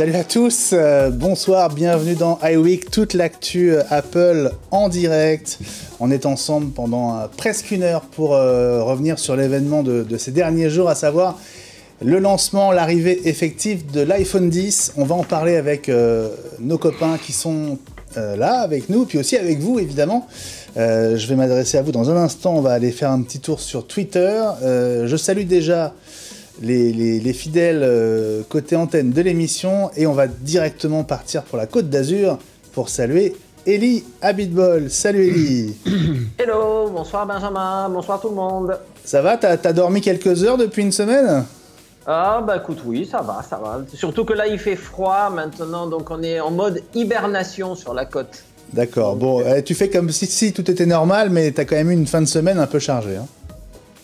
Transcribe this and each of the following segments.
Salut à tous, bonsoir, bienvenue dans iWeek, toute l'actu Apple en direct. On est ensemble pendant presque une heure pour revenir sur l'événement de ces derniers jours, à savoir le lancement, l'arrivée effective de l'iPhone X. On va en parler avec nos copains qui sont là avec nous, puis aussi avec vous évidemment. Je vais m'adresser à vous dans un instant, on va aller faire un petit tour sur Twitter. Je salue déjà les fidèles côté antenne de l'émission et on va directement partir pour la Côte d'Azur pour saluer Ellie Abitbol. Salut Ellie. Hello, bonsoir Benjamin, bonsoir tout le monde. Ça va, t'as dormi quelques heures depuis une semaine? Ah bah écoute, oui, ça va. Surtout que là il fait froid maintenant, donc on est en mode hibernation sur la côte. D'accord, bon, tu fais comme si tout était normal, mais t'as quand même eu une fin de semaine un peu chargée. Hein.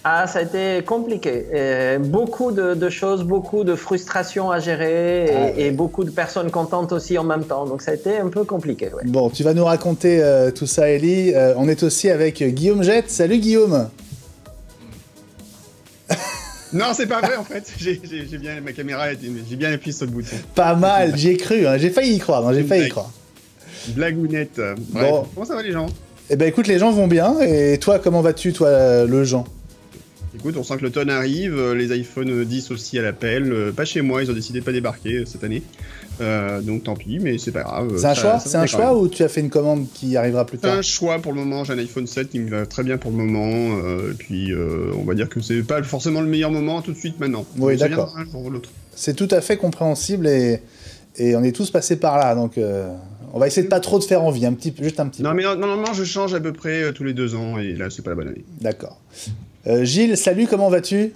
Ah, ça a été compliqué. Beaucoup de choses, beaucoup de frustrations à gérer et beaucoup de personnes contentes aussi en même temps. Donc ça a été un peu compliqué. Ouais. Bon, tu vas nous raconter tout ça, Ellie. On est aussi avec Guillaume Jette. Salut Guillaume. Non, c'est pas vrai en fait. J'ai bien ma caméra, j'ai bien appuyé sur le bouton. Pas mal, j'y ai cru. Hein. J'ai failli y croire. J'ai failli y croire. Blagounette. Bon. Comment ça va les gens? Eh ben écoute, les gens vont bien. Et toi, comment vas-tu, toi, le Jean? Écoute, on sent que l'automne arrive, les iPhone 10 aussi à l'appel. Pas chez moi, ils ont décidé de pas débarquer cette année. Donc tant pis, mais c'est pas grave. C'est un choix ou tu as fait une commande qui arrivera plus tard? C'est un choix pour le moment, j'ai un iPhone 7 qui me va très bien pour le moment. Et puis on va dire que c'est pas forcément le meilleur moment tout de suite maintenant. Oui, d'accord. C'est tout à fait compréhensible et on est tous passés par là. Donc on va essayer de pas trop te faire envie, juste un petit peu. Non, mais normalement je change à peu près tous les 2 ans et là c'est pas la bonne année. D'accord. Gilles, salut, comment vas-tu?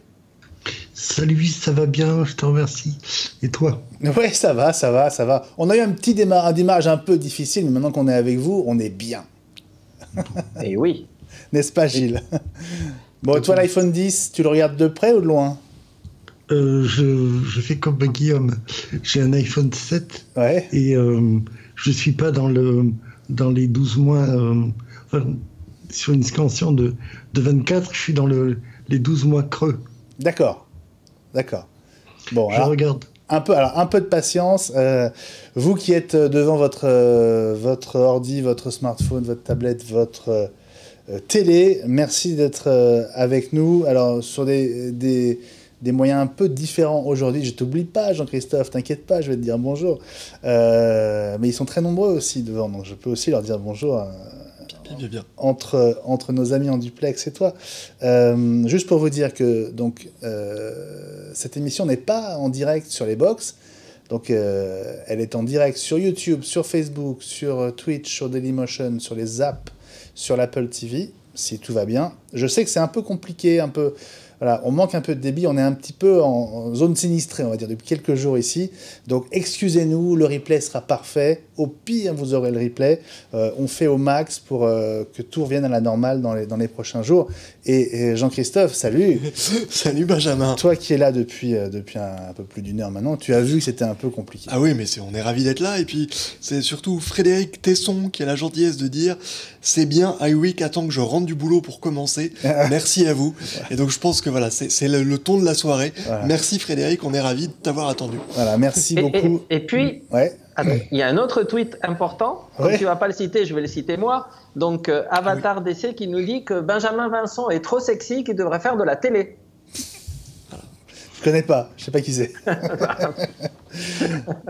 Salut, ça va bien, je te remercie. Et toi? Ouais, ça va. On a eu un démarrage un peu difficile, mais maintenant qu'on est avec vous, on est bien. Et oui. N'est-ce pas, Gilles? Bon, toi, l'iPhone 10, tu le regardes de près ou de loin? Je fais comme Guillaume. J'ai un iPhone 7 ouais. Et je suis pas dans les 12 mois... sur une scansion de 24, je suis dans les 12 mois creux. D'accord. Bon, je regarde. Un peu de patience. Vous qui êtes devant votre ordi, votre smartphone, votre tablette, votre télé, merci d'être avec nous. Alors, sur des moyens un peu différents aujourd'hui. Je t'oublie pas, Jean-Christophe, t'inquiète pas, je vais te dire bonjour. Mais ils sont très nombreux aussi devant, donc je peux aussi leur dire bonjour. Bien. Entre nos amis en duplex et toi. Juste pour vous dire que donc, cette émission n'est pas en direct sur les box. Donc, elle est en direct sur YouTube, sur Facebook, sur Twitch, sur Dailymotion, sur les apps, sur l'Apple TV, si tout va bien. Je sais que c'est un peu compliqué, voilà, on manque un peu de débit, on est un petit peu en zone sinistrée, on va dire, depuis quelques jours ici. Donc, excusez-nous, le replay sera parfait. Au pire, vous aurez le replay. On fait au max pour que tout revienne à la normale dans les prochains jours. Et Jean-Christophe, salut. Salut Benjamin. Toi qui es là depuis un peu plus d'une heure maintenant, tu as vu que c'était un peu compliqué. Ah oui, mais on est ravis d'être là. Et puis, c'est surtout Frédéric Tesson qui a la gentillesse de dire « C'est bien, iWeek attend que je rentre du boulot pour commencer. Merci à vous. » Et donc, je pense que voilà, c'est le ton de la soirée. Voilà. Merci Frédéric, on est ravis de t'avoir attendu. Voilà, merci beaucoup. Et puis, il y a un autre tweet important. Comme tu ne vas pas le citer, je vais le citer moi. Donc, Avatar DC qui nous dit que Benjamin Vincent est trop sexy, qu'il devrait faire de la télé. Je connais pas, je sais pas qui c'est.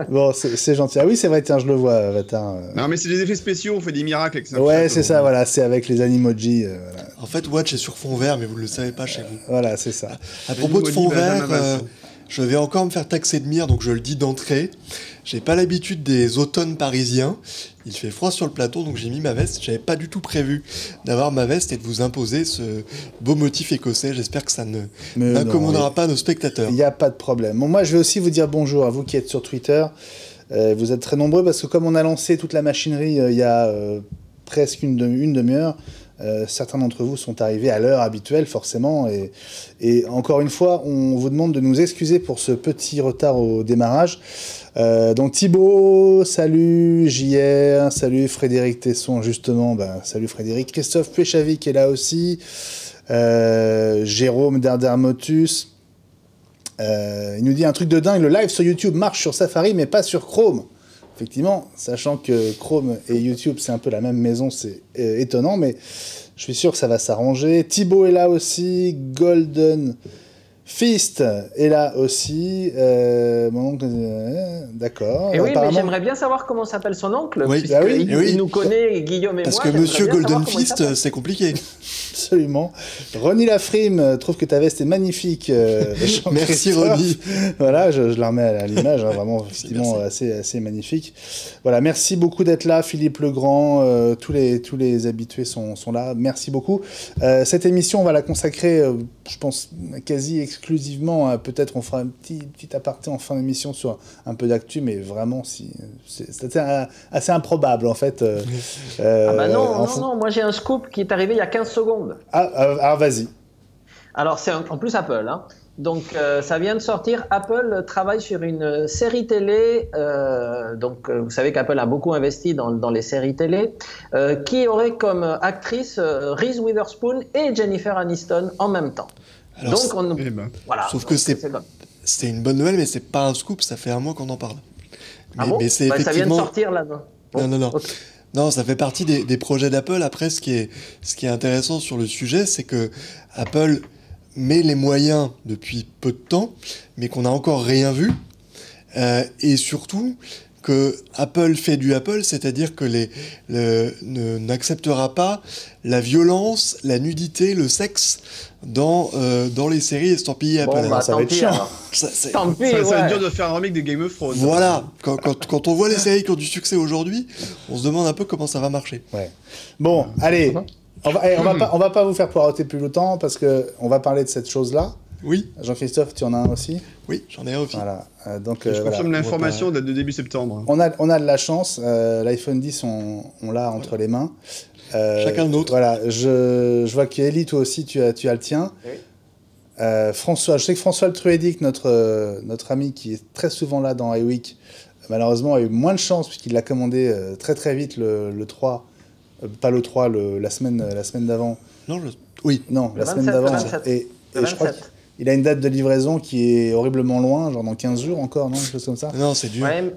Bon, c'est gentil. Ah oui, c'est vrai, tiens, je le vois, Avatar. Non, mais c'est des effets spéciaux, on fait des miracles avec ça. Ouais, c'est ça, voilà, c'est avec les animojis. Voilà. En fait, Watch est sur fond vert, mais vous ne le savez pas chez vous. Voilà, c'est ça. À propos de fond vert, je vais encore me faire taxer de mire, donc je le dis d'entrée. J'ai pas l'habitude des automnes parisiens. Il fait froid sur le plateau, donc j'ai mis ma veste. J'avais pas du tout prévu d'avoir ma veste et de vous imposer ce beau motif écossais. J'espère que ça n'incommodera pas nos spectateurs. Il n'y a pas de problème. Bon, moi, je vais aussi vous dire bonjour à vous qui êtes sur Twitter. Vous êtes très nombreux parce que comme on a lancé toute la machinerie il y a presque une demi-heure, certains d'entre vous sont arrivés à l'heure habituelle, forcément. Et encore une fois, on vous demande de nous excuser pour ce petit retard au démarrage. Donc Thibaut, salut, JR, salut Frédéric Tesson, justement, salut Frédéric, Christophe Péchavic est là aussi, Jérôme Derdermotus, Il nous dit un truc de dingue, le live sur YouTube marche sur Safari mais pas sur Chrome. Effectivement, sachant que Chrome et YouTube c'est un peu la même maison, c'est étonnant, mais je suis sûr que ça va s'arranger. Thibaut est là aussi, Golden Fist est là aussi. Mon oncle, d'accord. Et oui, mais j'aimerais bien savoir comment s'appelle son oncle, oui, puisque il nous connaît, Guillaume et parce moi. Parce que Monsieur Golden Fist, c'est compliqué. Absolument. Ronnie Lafrime trouve que ta veste est magnifique. Merci Ronnie. Voilà, je la remets à l'image, hein, vraiment, effectivement, assez magnifique. Voilà, merci beaucoup d'être là, Philippe Legrand, tous les habitués sont là. Merci beaucoup. Cette émission, on va la consacrer, je pense, quasi exclusivement. Peut-être on fera un petit aparté en fin d'émission sur un peu d'actu, mais vraiment, c'est assez improbable en fait. Non, moi j'ai un scoop qui est arrivé il y a 15 secondes. Alors vas-y. Alors c'est en plus Apple, hein. Donc ça vient de sortir. Apple travaille sur une série télé. Vous savez qu'Apple a beaucoup investi dans les séries télé, qui aurait comme actrice Reese Witherspoon et Jennifer Aniston en même temps. Alors, donc voilà. Sauf que c'est une bonne nouvelle, mais c'est pas un scoop. Ça fait un mois qu'on en parle. Mais c'est effectivement... Ça vient de sortir là. Bon, non. Okay. Non, ça fait partie des projets d'Apple. Après, ce qui est intéressant sur le sujet, c'est que Apple met les moyens depuis peu de temps, mais qu'on n'a encore rien vu. Et surtout, que Apple fait du Apple, c'est-à-dire que n'acceptera pas la violence, la nudité, le sexe dans les séries estampillées Apple. Ça va être chiant. Ça va être dur de faire un remake de Game of Thrones. Voilà, quand on voit les séries qui ont du succès aujourd'hui, on se demande un peu comment ça va marcher. Ouais. Bon, allez, on va pas vous faire poireauter plus longtemps parce que on va parler de cette chose-là. Oui. Jean-Christophe, tu en as un aussi ? Oui, j'en ai un aussi. Voilà. Donc, je confirme l'information date de début septembre. On a de la chance. L'iPhone 10, on l'a entre les mains. Chacun le nôtre. Voilà. Je vois qu'Elie, toi aussi, tu as le tien. Oui. François, je sais que François Le Truédic, notre ami qui est très souvent là dans iWeek, malheureusement a eu moins de chance puisqu'il l'a commandé très très vite le 3. Pas le 3, la semaine d'avant. Non, la semaine d'avant. Et je crois qu'il a une date de livraison qui est horriblement loin, genre dans 15 jours encore, non ? Quelque chose comme ça. Non, c'est dur. Ouais,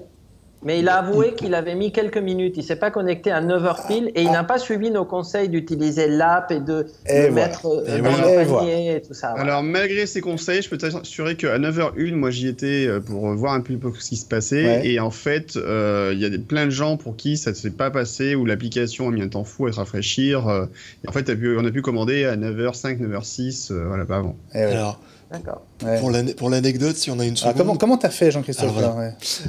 mais il a avoué qu'il avait mis quelques minutes. Il ne s'est pas connecté à 9h pile et il n'a pas suivi nos conseils d'utiliser l'app et de le mettre dans le panier et tout ça. Voilà. Alors, malgré ces conseils, je peux t'assurer qu'à 9h01, moi j'y étais pour voir un peu ce qui se passait. Ouais. Et en fait, il y a plein de gens pour qui ça ne s'est pas passé, où l'application a mis un temps fou à se rafraîchir. Et en fait, on a pu commander à 9h05, 9h06, voilà, pas avant. Alors, d'accord. Ouais. Pour l'anecdote, si on a une seconde. Comment t'as fait, Jean-Christophe ?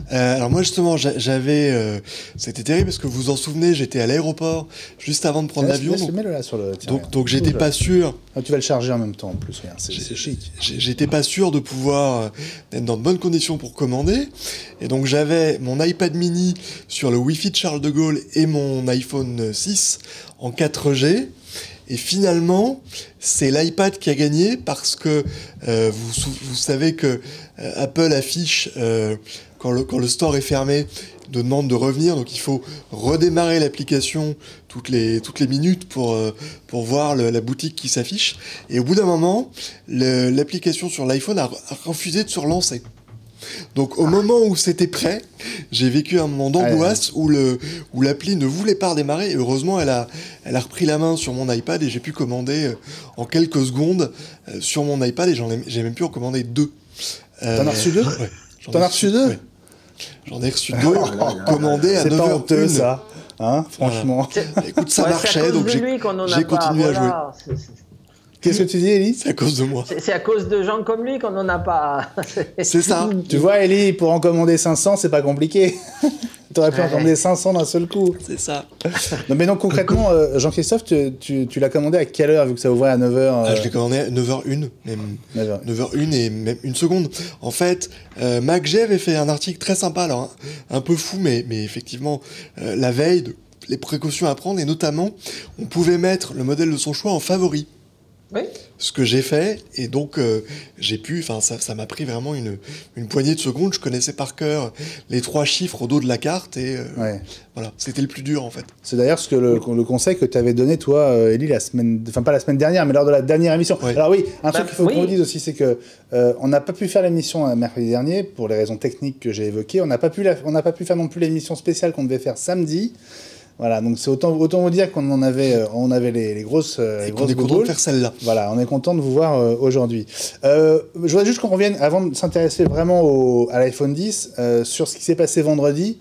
Alors moi justement, j'avais, c'était terrible parce que vous vous en souvenez, j'étais à l'aéroport juste avant de prendre l'avion. Donc j'étais pas sûr. Tu vas le charger en même temps, en plus. C'est chic. J'étais pas sûr de pouvoir être dans de bonnes conditions pour commander, et donc j'avais mon iPad mini sur le Wi-Fi de Charles de Gaulle et mon iPhone 6 en 4G. Et finalement, c'est l'iPad qui a gagné parce que vous savez que Apple affiche quand le store est fermé, de demande de revenir, donc il faut redémarrer l'application toutes les minutes pour voir la boutique qui s'affiche. Et au bout d'un moment, l'application sur l'iPhone a refusé de se relancer. Donc au moment où c'était prêt, j'ai vécu un moment d'angoisse où l'appli ne voulait pas redémarrer. Et heureusement, elle a repris la main sur mon iPad et j'ai pu commander en quelques secondes sur mon iPad, et j'ai même pu en commander 2. T'en as reçu 2 ? Ouais. T'en as reçu 2 ? J'en ai reçu 2 commandés à 9h01. C'est pas honteux, ça, hein, franchement. Voilà. Écoute, ça marchait, donc j'ai continué à jouer. Qu'est-ce que tu dis, Elie ? C'est à cause de moi. C'est à cause de gens comme lui qu'on n'en a pas. C'est ça. Tu vois, Elie, pour en commander 500, c'est pas compliqué. T'aurais pu en commander 500 d'un seul coup. C'est ça. Non, mais donc concrètement, Jean-Christophe, tu l'as commandé à quelle heure, vu que ça ouvrait à 9h Je l'ai commandé à 9h01, même 9h01 et même une seconde. En fait, MacG avait fait un article très sympa, alors un peu fou, mais effectivement, la veille, les précautions à prendre, et notamment, on pouvait mettre le modèle de son choix en favori. Oui. Ce que j'ai fait, et donc j'ai pu, enfin ça m'a pris vraiment une poignée de secondes. Je connaissais par cœur les 3 chiffres au dos de la carte et voilà, c'était le plus dur en fait. C'est d'ailleurs ce que le conseil que tu avais donné toi, Élie, pas la semaine dernière, mais lors de la dernière émission. Ouais. Alors oui, un truc qu'il faut qu'on dise aussi, c'est que on n'a pas pu faire l'émission mercredi dernier pour les raisons techniques que j'ai évoquées. On n'a pas pu faire non plus l'émission spéciale qu'on devait faire samedi. Voilà, donc c'est autant vous dire qu'on avait les grosses et qu'on est content de faire celle-là. Voilà, on est content de vous voir aujourd'hui. Je voudrais juste qu'on revienne, avant de s'intéresser vraiment à l'iPhone 10, sur ce qui s'est passé vendredi.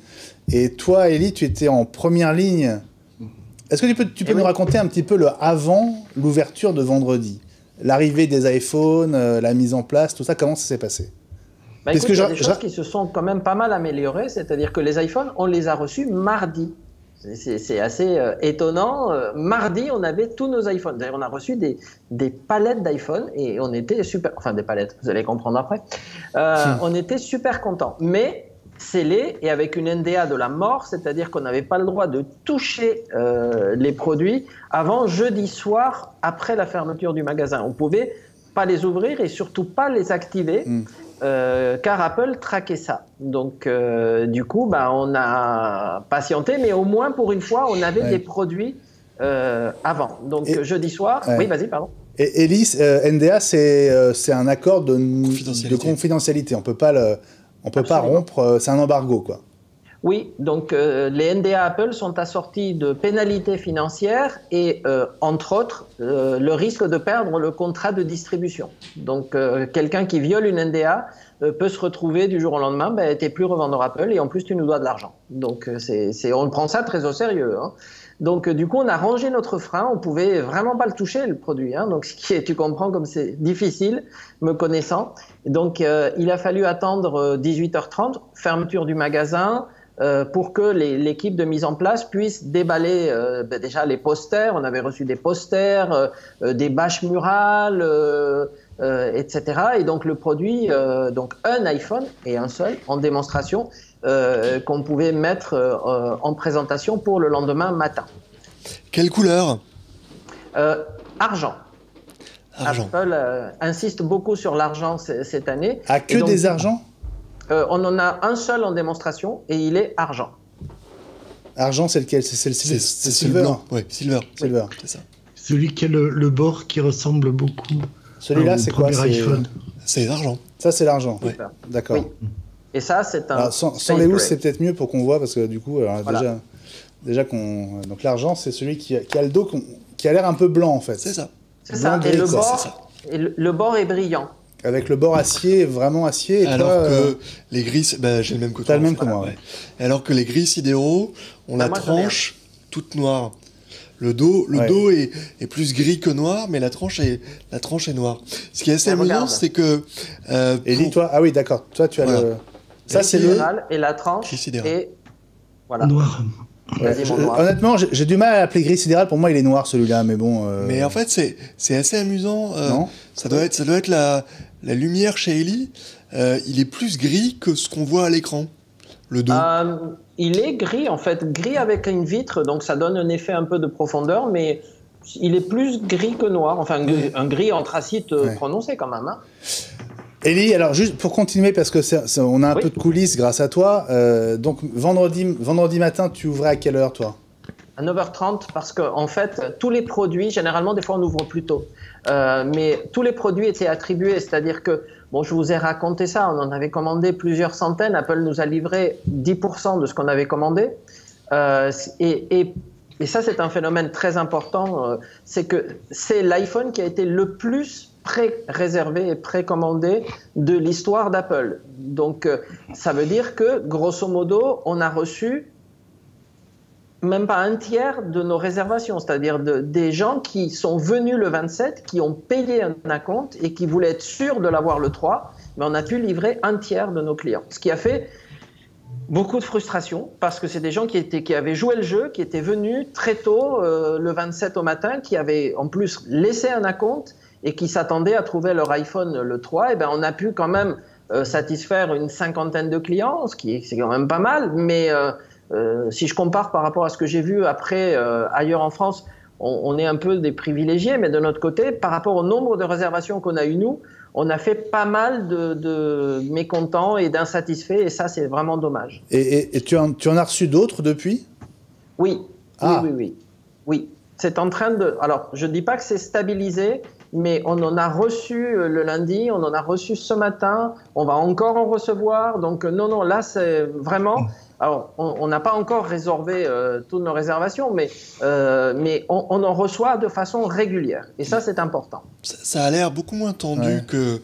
Et toi, Élie, tu étais en première ligne. Est-ce que tu peux nous raconter un petit peu le avant l'ouverture de vendredi? L'arrivée des iPhones, la mise en place, tout ça, comment ça s'est passé? Écoute, il y a des choses qui se sont quand même pas mal améliorées, c'est-à-dire que les iPhones, on les a reçus mardi. C'est assez étonnant. Mardi, on avait tous nos iPhones. D'ailleurs, on a reçu des palettes d'iPhone et on était super... Enfin, des palettes, vous allez comprendre après. On était super contents. Mais scellés et avec une NDA de la mort, c'est-à-dire qu'on n'avait pas le droit de toucher les produits avant jeudi soir, après la fermeture du magasin. On ne pouvait pas les ouvrir et surtout pas les activer. Car Apple traquait ça. Donc, du coup, on a patienté, mais au moins pour une fois, on avait des produits avant. Donc, jeudi soir... Oui, vas-y, pardon. Et Élie, NDA, c'est un accord de confidentialité. On peut pas rompre, c'est un embargo, quoi. Oui, donc les NDA Apple sont assortis de pénalités financières et, entre autres, le risque de perdre le contrat de distribution. Donc, quelqu'un qui viole une NDA peut se retrouver du jour au lendemain, t'es plus revendeur Apple et en plus, tu nous dois de l'argent. Donc, on prend ça très au sérieux, hein. Donc, du coup, on a rangé notre frein. On pouvait vraiment pas le toucher, le produit, hein. Donc, tu comprends comme c'est difficile, me connaissant. Donc, il a fallu attendre 18h30, fermeture du magasin, pour que l'équipe de mise en place puisse déballer déjà les posters. On avait reçu des posters, des bâches murales, etc. Et donc le produit, donc un iPhone et un seul en démonstration qu'on pouvait mettre en présentation pour le lendemain matin. Quelle couleur? Argent. Apple insiste beaucoup sur l'argent cette année. Ah, que des argents? On en a un seul en démonstration et il est argent. Argent, c'est lequel? C'est Silver. Oui, Silver. Silver. C'est ça. Celui qui a le bord qui ressemble beaucoup. Celui-là, c'est quoi? C'est l'argent. Ça, c'est l'argent. Ouais. D'accord. Oui. Et ça, c'est un. Alors, sans les housses, c'est peut-être mieux pour qu'on voit parce que du coup, voilà. déjà qu'on. Donc l'argent, c'est celui qui a le dos qui a l'air un peu blanc en fait. C'est ça. C'est ça. Et le bord est brillant. Avec le bord acier, vraiment acier. Et alors toi, que les gris, j'ai le même que toi. T'as le même que moi, ouais. Et alors que les gris sidéraux ont la tranche toute noire. Le dos est plus gris que noir, mais la tranche est noire. Ce qui est assez amusant, c'est que... Élie, toi, ah oui, d'accord. Toi, tu as le... Ça, c'est le... Et la tranche est... Voilà. Noir. Noir. Honnêtement, j'ai du mal à l'appeler gris sidéral. Pour moi, il est noir, celui-là, mais bon... Mais en fait, c'est assez amusant. Non, ça doit être la lumière chez Élie. Il est plus gris que ce qu'on voit à l'écran. Le dos. Il est gris, en fait, gris avec une vitre, donc ça donne un effet un peu de profondeur, mais il est plus gris que noir, enfin un gris anthracite prononcé quand même. Hein. Élie, alors juste pour continuer, parce que on a un peu de coulisses grâce à toi, donc vendredi matin, tu ouvrais à quelle heure, toi? À 9h30, parce qu'en fait, tous les produits, généralement, des fois on ouvre plus tôt, mais tous les produits étaient attribués, c'est-à-dire que bon, je vous ai raconté ça, on en avait commandé plusieurs centaines, Apple nous a livré 10% de ce qu'on avait commandé. Et ça, c'est un phénomène très important, c'est que c'est l'iPhone qui a été le plus pré-réservé et précommandé de l'histoire d'Apple. Donc, ça veut dire que, grosso modo, on a reçu même pas un tiers de nos réservations, c'est-à-dire des gens qui sont venus le 27, qui ont payé un acompte et qui voulaient être sûrs de l'avoir le 3, mais on a pu livrer un tiers de nos clients. Ce qui a fait beaucoup de frustration, parce que c'est des gens qui avaient joué le jeu, qui étaient venus très tôt, le 27 au matin, qui avaient en plus laissé un acompte et qui s'attendaient à trouver leur iPhone le 3. Et ben, on a pu quand même satisfaire une cinquantaine de clients, c'est quand même pas mal, mais... si je compare par rapport à ce que j'ai vu après ailleurs en France, on est un peu des privilégiés, mais de notre côté, par rapport au nombre de réservations qu'on a eu nous, on a fait pas mal de mécontents et d'insatisfaits, et ça, c'est vraiment dommage. Et tu en as reçu d'autres depuis ? Oui. Oui. C'est en train de... Alors, je ne dis pas que c'est stabilisé, mais on en a reçu le lundi, on en a reçu ce matin, on va encore en recevoir. Donc, non, là, c'est vraiment... Alors, on n'a pas encore résorbé toutes nos réservations, mais on en reçoit de façon régulière. Et ça, c'est important. Ça a l'air beaucoup moins tendu que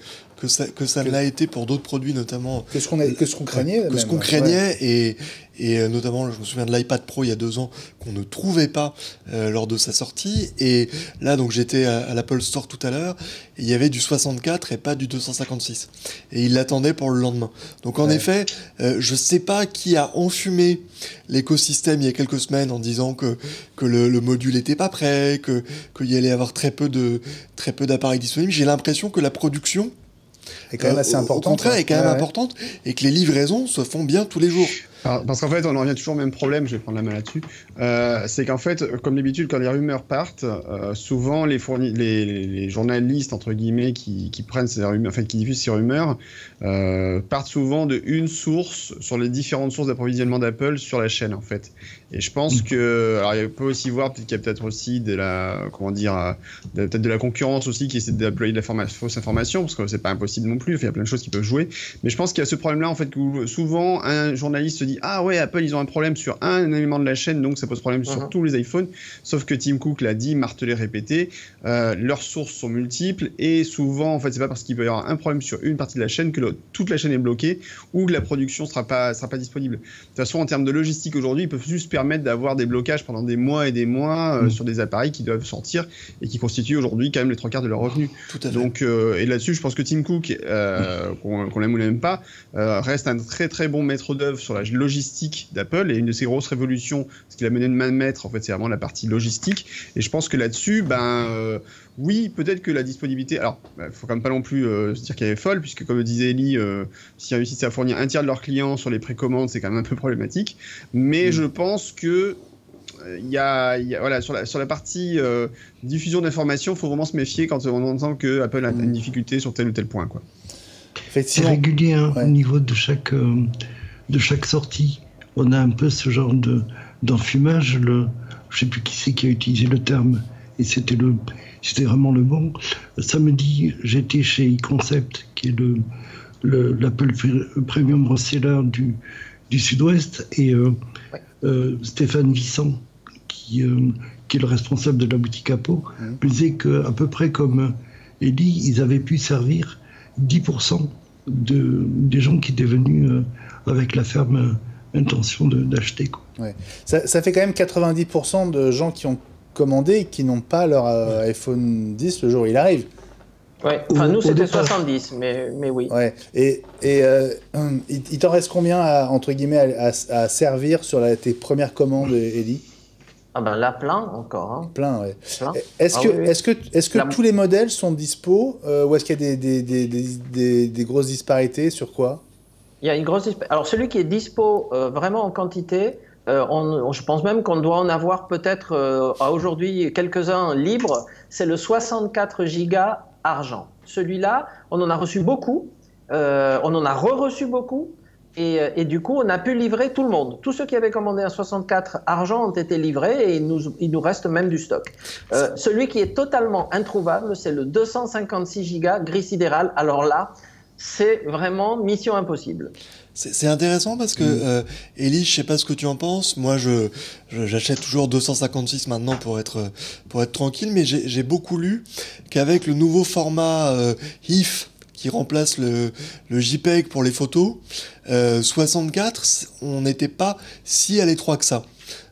ça l'a été pour d'autres produits, notamment... Que ce qu'on craignait. Que ce qu'on craignait, et notamment, je me souviens de l'iPad Pro il y a 2 ans, qu'on ne trouvait pas lors de sa sortie. Et là, donc j'étais à l'Apple Store tout à l'heure, et il y avait du 64 et pas du 256. Et ils l'attendaient pour le lendemain. Donc en effet, je sais pas qui a enfumé l'écosystème il y a quelques semaines en disant que le module était pas prêt, qu'il y allait y avoir très peu d'appareils disponibles. J'ai l'impression que la production est quand même assez importante. Au contraire, est quand même importante, et que les livraisons se font bien tous les jours. Alors, parce qu'en fait, on en revient toujours au même problème, je vais prendre la main là-dessus, c'est qu'en fait, comme d'habitude, quand les rumeurs partent, souvent les journalistes, entre guillemets, qui prennent ces rumeurs, enfin, qui diffusent ces rumeurs, partent souvent de une source sur les différentes sources d'approvisionnement d'Apple sur la chaîne, en fait. Et je pense que, alors il peut aussi voir, peut-être qu'il y a peut-être aussi de la, peut-être de la concurrence aussi qui essaie d'employer de la fausse information, parce que c'est pas impossible non plus, il y a plein de choses qui peuvent jouer. Mais je pense qu'il y a ce problème-là, en fait, où souvent un journaliste se dit, ah ouais, Apple, ils ont un problème sur un élément de la chaîne, donc ça pose problème sur tous les iPhones. Sauf que Tim Cook l'a dit, martelé, répété, leurs sources sont multiples, et souvent, en fait, c'est pas parce qu'il peut y avoir un problème sur une partie de la chaîne que toute la chaîne est bloquée, ou que la production sera pas disponible. De toute façon, en termes de logistique aujourd'hui, ils peuvent juste permettre d'avoir des blocages pendant des mois et des mois sur des appareils qui doivent sortir et qui constituent aujourd'hui quand même les 3/4 de leurs revenus. Tout à fait. Donc, et là-dessus, je pense que Tim Cook, qu'on l'aime ou l'aime pas, reste un très très bon maître d'œuvre sur la logistique d'Apple, et une de ses grosses révolutions, ce qu'il a mené de main de maître, en fait, c'est vraiment la partie logistique. Et je pense que là-dessus, oui, peut-être que la disponibilité... Alors, faut quand même pas non plus se dire qu'elle est folle, puisque comme le disait Ellie, s'ils réussissent à fournir un tiers de leurs clients sur les précommandes, c'est quand même un peu problématique. Mais je pense que voilà, sur la partie diffusion d'informations, il faut vraiment se méfier quand on entend que Apple a une difficulté sur tel ou tel point, quoi. C'est régulier au niveau de chaque sortie. On a un peu ce genre d'enfumage. Je ne sais plus qui c'est qui a utilisé le terme, et c'était vraiment le bon. Samedi, j'étais chez eConcept, qui est l'Apple Premium Reseller du Sud-Ouest, et Stéphane Vissant, qui est le responsable de la boutique Apple, me disait qu'à peu près comme Ellie, ils avaient pu servir 10% des gens qui étaient venus avec la ferme intention d'acheter. Ouais. Ça fait quand même 90% de gens qui ont commandé et qui n'ont pas leur iPhone 10 le jour où il arrive. Ouais. Enfin, nous, c'était 70, mais oui. Ouais. Et il t'en reste combien, entre guillemets, à servir sur tes premières commandes, Ellie ? Ah ben là, plein encore. Hein. Plein, ouais. Plein. Est-ce que tous les modèles sont dispo ou est-ce qu'il y a des grosses disparités sur quoi ? Il y a une grosse disparité. Alors celui qui est dispo vraiment en quantité, je pense même qu'on doit en avoir peut-être aujourd'hui quelques-uns libres, c'est le 64 Go argent. Celui-là, on en a reçu beaucoup, on en a re-reçu beaucoup. Et du coup, on a pu livrer tout le monde. Tous ceux qui avaient commandé un 64 argent ont été livrés et il nous reste même du stock. Celui qui est totalement introuvable, c'est le 256 Go gris sidéral. Alors là, c'est vraiment mission impossible. C'est intéressant parce que, Ellie, je sais pas ce que tu en penses. Moi, j'achète toujours 256 maintenant pour être tranquille, mais j'ai beaucoup lu qu'avec le nouveau format HIF, qui remplace le JPEG pour les photos, 64, on n'était pas si à l'étroit que ça.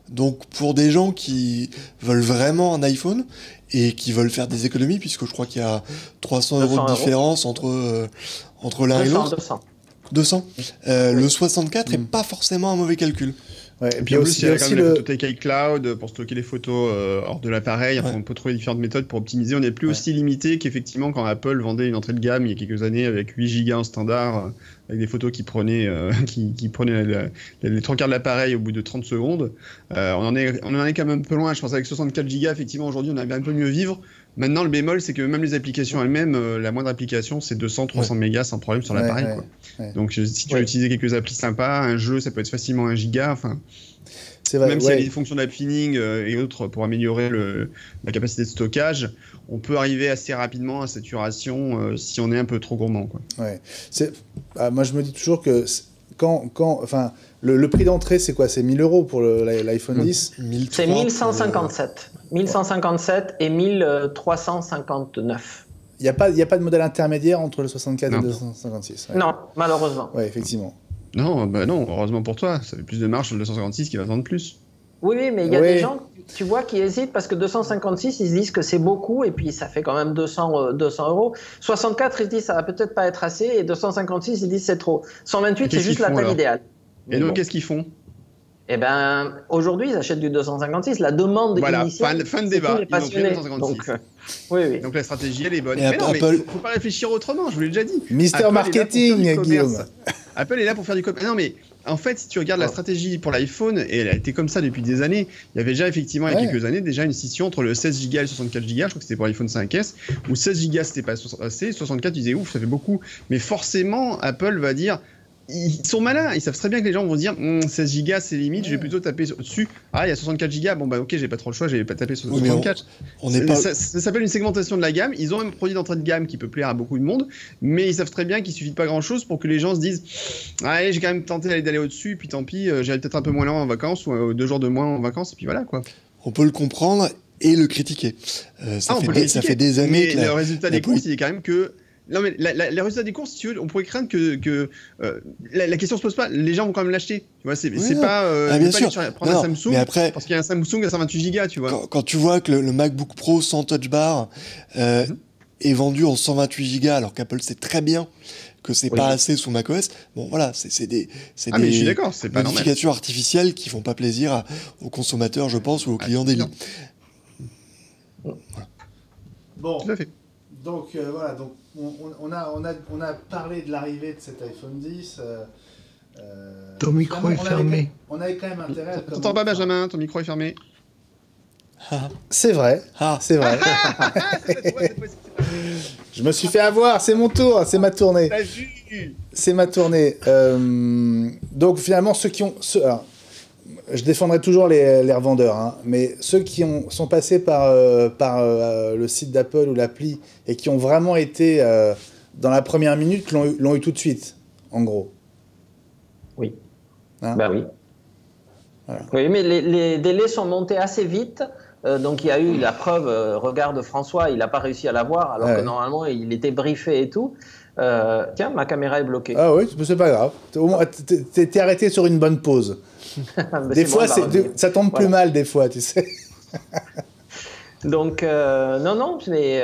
Donc pour des gens qui veulent vraiment un iPhone et qui veulent faire des économies, puisque je crois qu'il y a 300 € de différence entre l'un et l'autre. 200. Le 64 est pas forcément un mauvais calcul. Ouais, et puis en plus, il y a aussi le photothèque iCloud pour stocker les photos hors de l'appareil. Enfin, on peut trouver différentes méthodes pour optimiser. On n'est plus aussi limité qu'effectivement quand Apple vendait une entrée de gamme il y a quelques années avec 8 Go en standard, avec des photos qui prenaient, qui prenaient les 3 quarts de l'appareil au bout de 30 secondes. On en est quand même un peu loin. Je pense avec 64 Go, effectivement, aujourd'hui, on arrive un peu mieux vivre. Maintenant, le bémol, c'est que même les applications elles-mêmes, la moindre application, c'est 200-300 mégas sans problème sur l'appareil. Donc, si tu veux utiliser quelques applis sympas, un jeu, ça peut être facilement 1 giga. Enfin, vrai, même s'il y a des fonctions d'app finning et autres pour améliorer la capacité de stockage, on peut arriver assez rapidement à saturation si on est un peu trop gourmand. Quoi. Ouais. Moi, je me dis toujours que enfin, le prix d'entrée, c'est quoi? C'est 1 000 € pour l'iPhone 10 C'est 1157. 1157 et 1359. Il n'y a pas de modèle intermédiaire entre le 64 et le 256. Ouais. Non, malheureusement. Oui, effectivement. Non, non, heureusement pour toi. Ça fait plus de marge sur le 256 qui va vendre plus. Oui, mais il y a des gens, tu vois, qui hésitent parce que 256, ils se disent que c'est beaucoup et puis ça fait quand même 200 €. 64, ils se disent ça va peut-être pas être assez et 256, ils disent c'est trop. 128, c'est juste la taille idéale. Et donc, qu'est-ce qu'ils font? Eh ben, aujourd'hui, ils achètent du 256. La demande initiale, fin de débat. Ils ont pris le 256. Donc, oui. Donc la stratégie, elle est bonne. Mais non, mais faut pas réfléchir autrement, je vous l'ai déjà dit. Mister Marketing, Guillaume. Apple est là pour faire du commerce. Non, mais en fait, si tu regardes la stratégie pour l'iPhone, et elle a été comme ça depuis des années, il y avait déjà effectivement, il y a quelques années, déjà une scission entre le 16 Go et le 64 Go. Je crois que c'était pour l'iPhone 5S, où 16 Go c'était pas assez, 64 ils disaient ouf, ça fait beaucoup. Mais forcément, Apple va dire. Ils sont malins, ils savent très bien que les gens vont dire 16 Go c'est limite, je vais plutôt taper dessus. Ah, il y a 64 Go, bon bah ok, j'ai pas trop le choix, je vais pas taper sur 64. Ça s'appelle une segmentation de la gamme. Ils ont un produit d'entrée de gamme qui peut plaire à beaucoup de monde, mais ils savent très bien qu'il suffit de pas grand chose pour que les gens se disent allez, j'ai quand même tenté d'aller au-dessus, puis tant pis, j'irai peut-être un peu moins loin en vacances ou 2 jours de moins en vacances, et puis voilà quoi. On peut le comprendre et le critiquer. Ça fait des années mais le résultat des courses, il est quand même que. Non mais les résultats des courses, si tu veux, on pourrait craindre que la question se pose pas. Les gens vont quand même l'acheter. Tu vois, c'est pas. Bien sûr. Prendre un Samsung. Mais après, parce qu'il y a un Samsung à 128 Go, tu vois. Quand tu vois que le MacBook Pro sans Touch Bar est vendu en 128 Go, alors qu'Apple sait très bien que c'est pas assez sous macOS. Bon voilà, c'est des mais je suis d'accord, c'est pas modifications artificielles qui font pas plaisir aux consommateurs, je pense, ou aux clients d'Eli. Voilà. Bon. Tout à fait. Donc voilà, donc on a parlé de l'arrivée de cet iPhone 10. Ton micro est fermé. On avait quand même intérêt à... T'entends pas, Benjamin, ton micro est fermé. C'est vrai, c'est vrai. Je me suis fait avoir, c'est mon tour, c'est ma tournée. C'est ma tournée. Donc finalement, ceux qui ont... alors, je défendrai toujours les revendeurs, hein, mais ceux qui sont passés par le site d'Apple ou l'appli et qui ont vraiment été dans la première minute l'ont eu tout de suite, en gros. Oui. Hein? Ben oui. Voilà. Oui, mais les délais sont montés assez vite. Donc il y a eu la preuve, regarde François, il n'a pas réussi à l'avoir, alors que normalement il était briefé et tout. Tiens, ma caméra est bloquée. Ah oui, c'est pas grave. Au moins, t'es arrêté sur une bonne pause. Des fois, ça tombe plus mal, des fois, tu sais. Donc, non, mais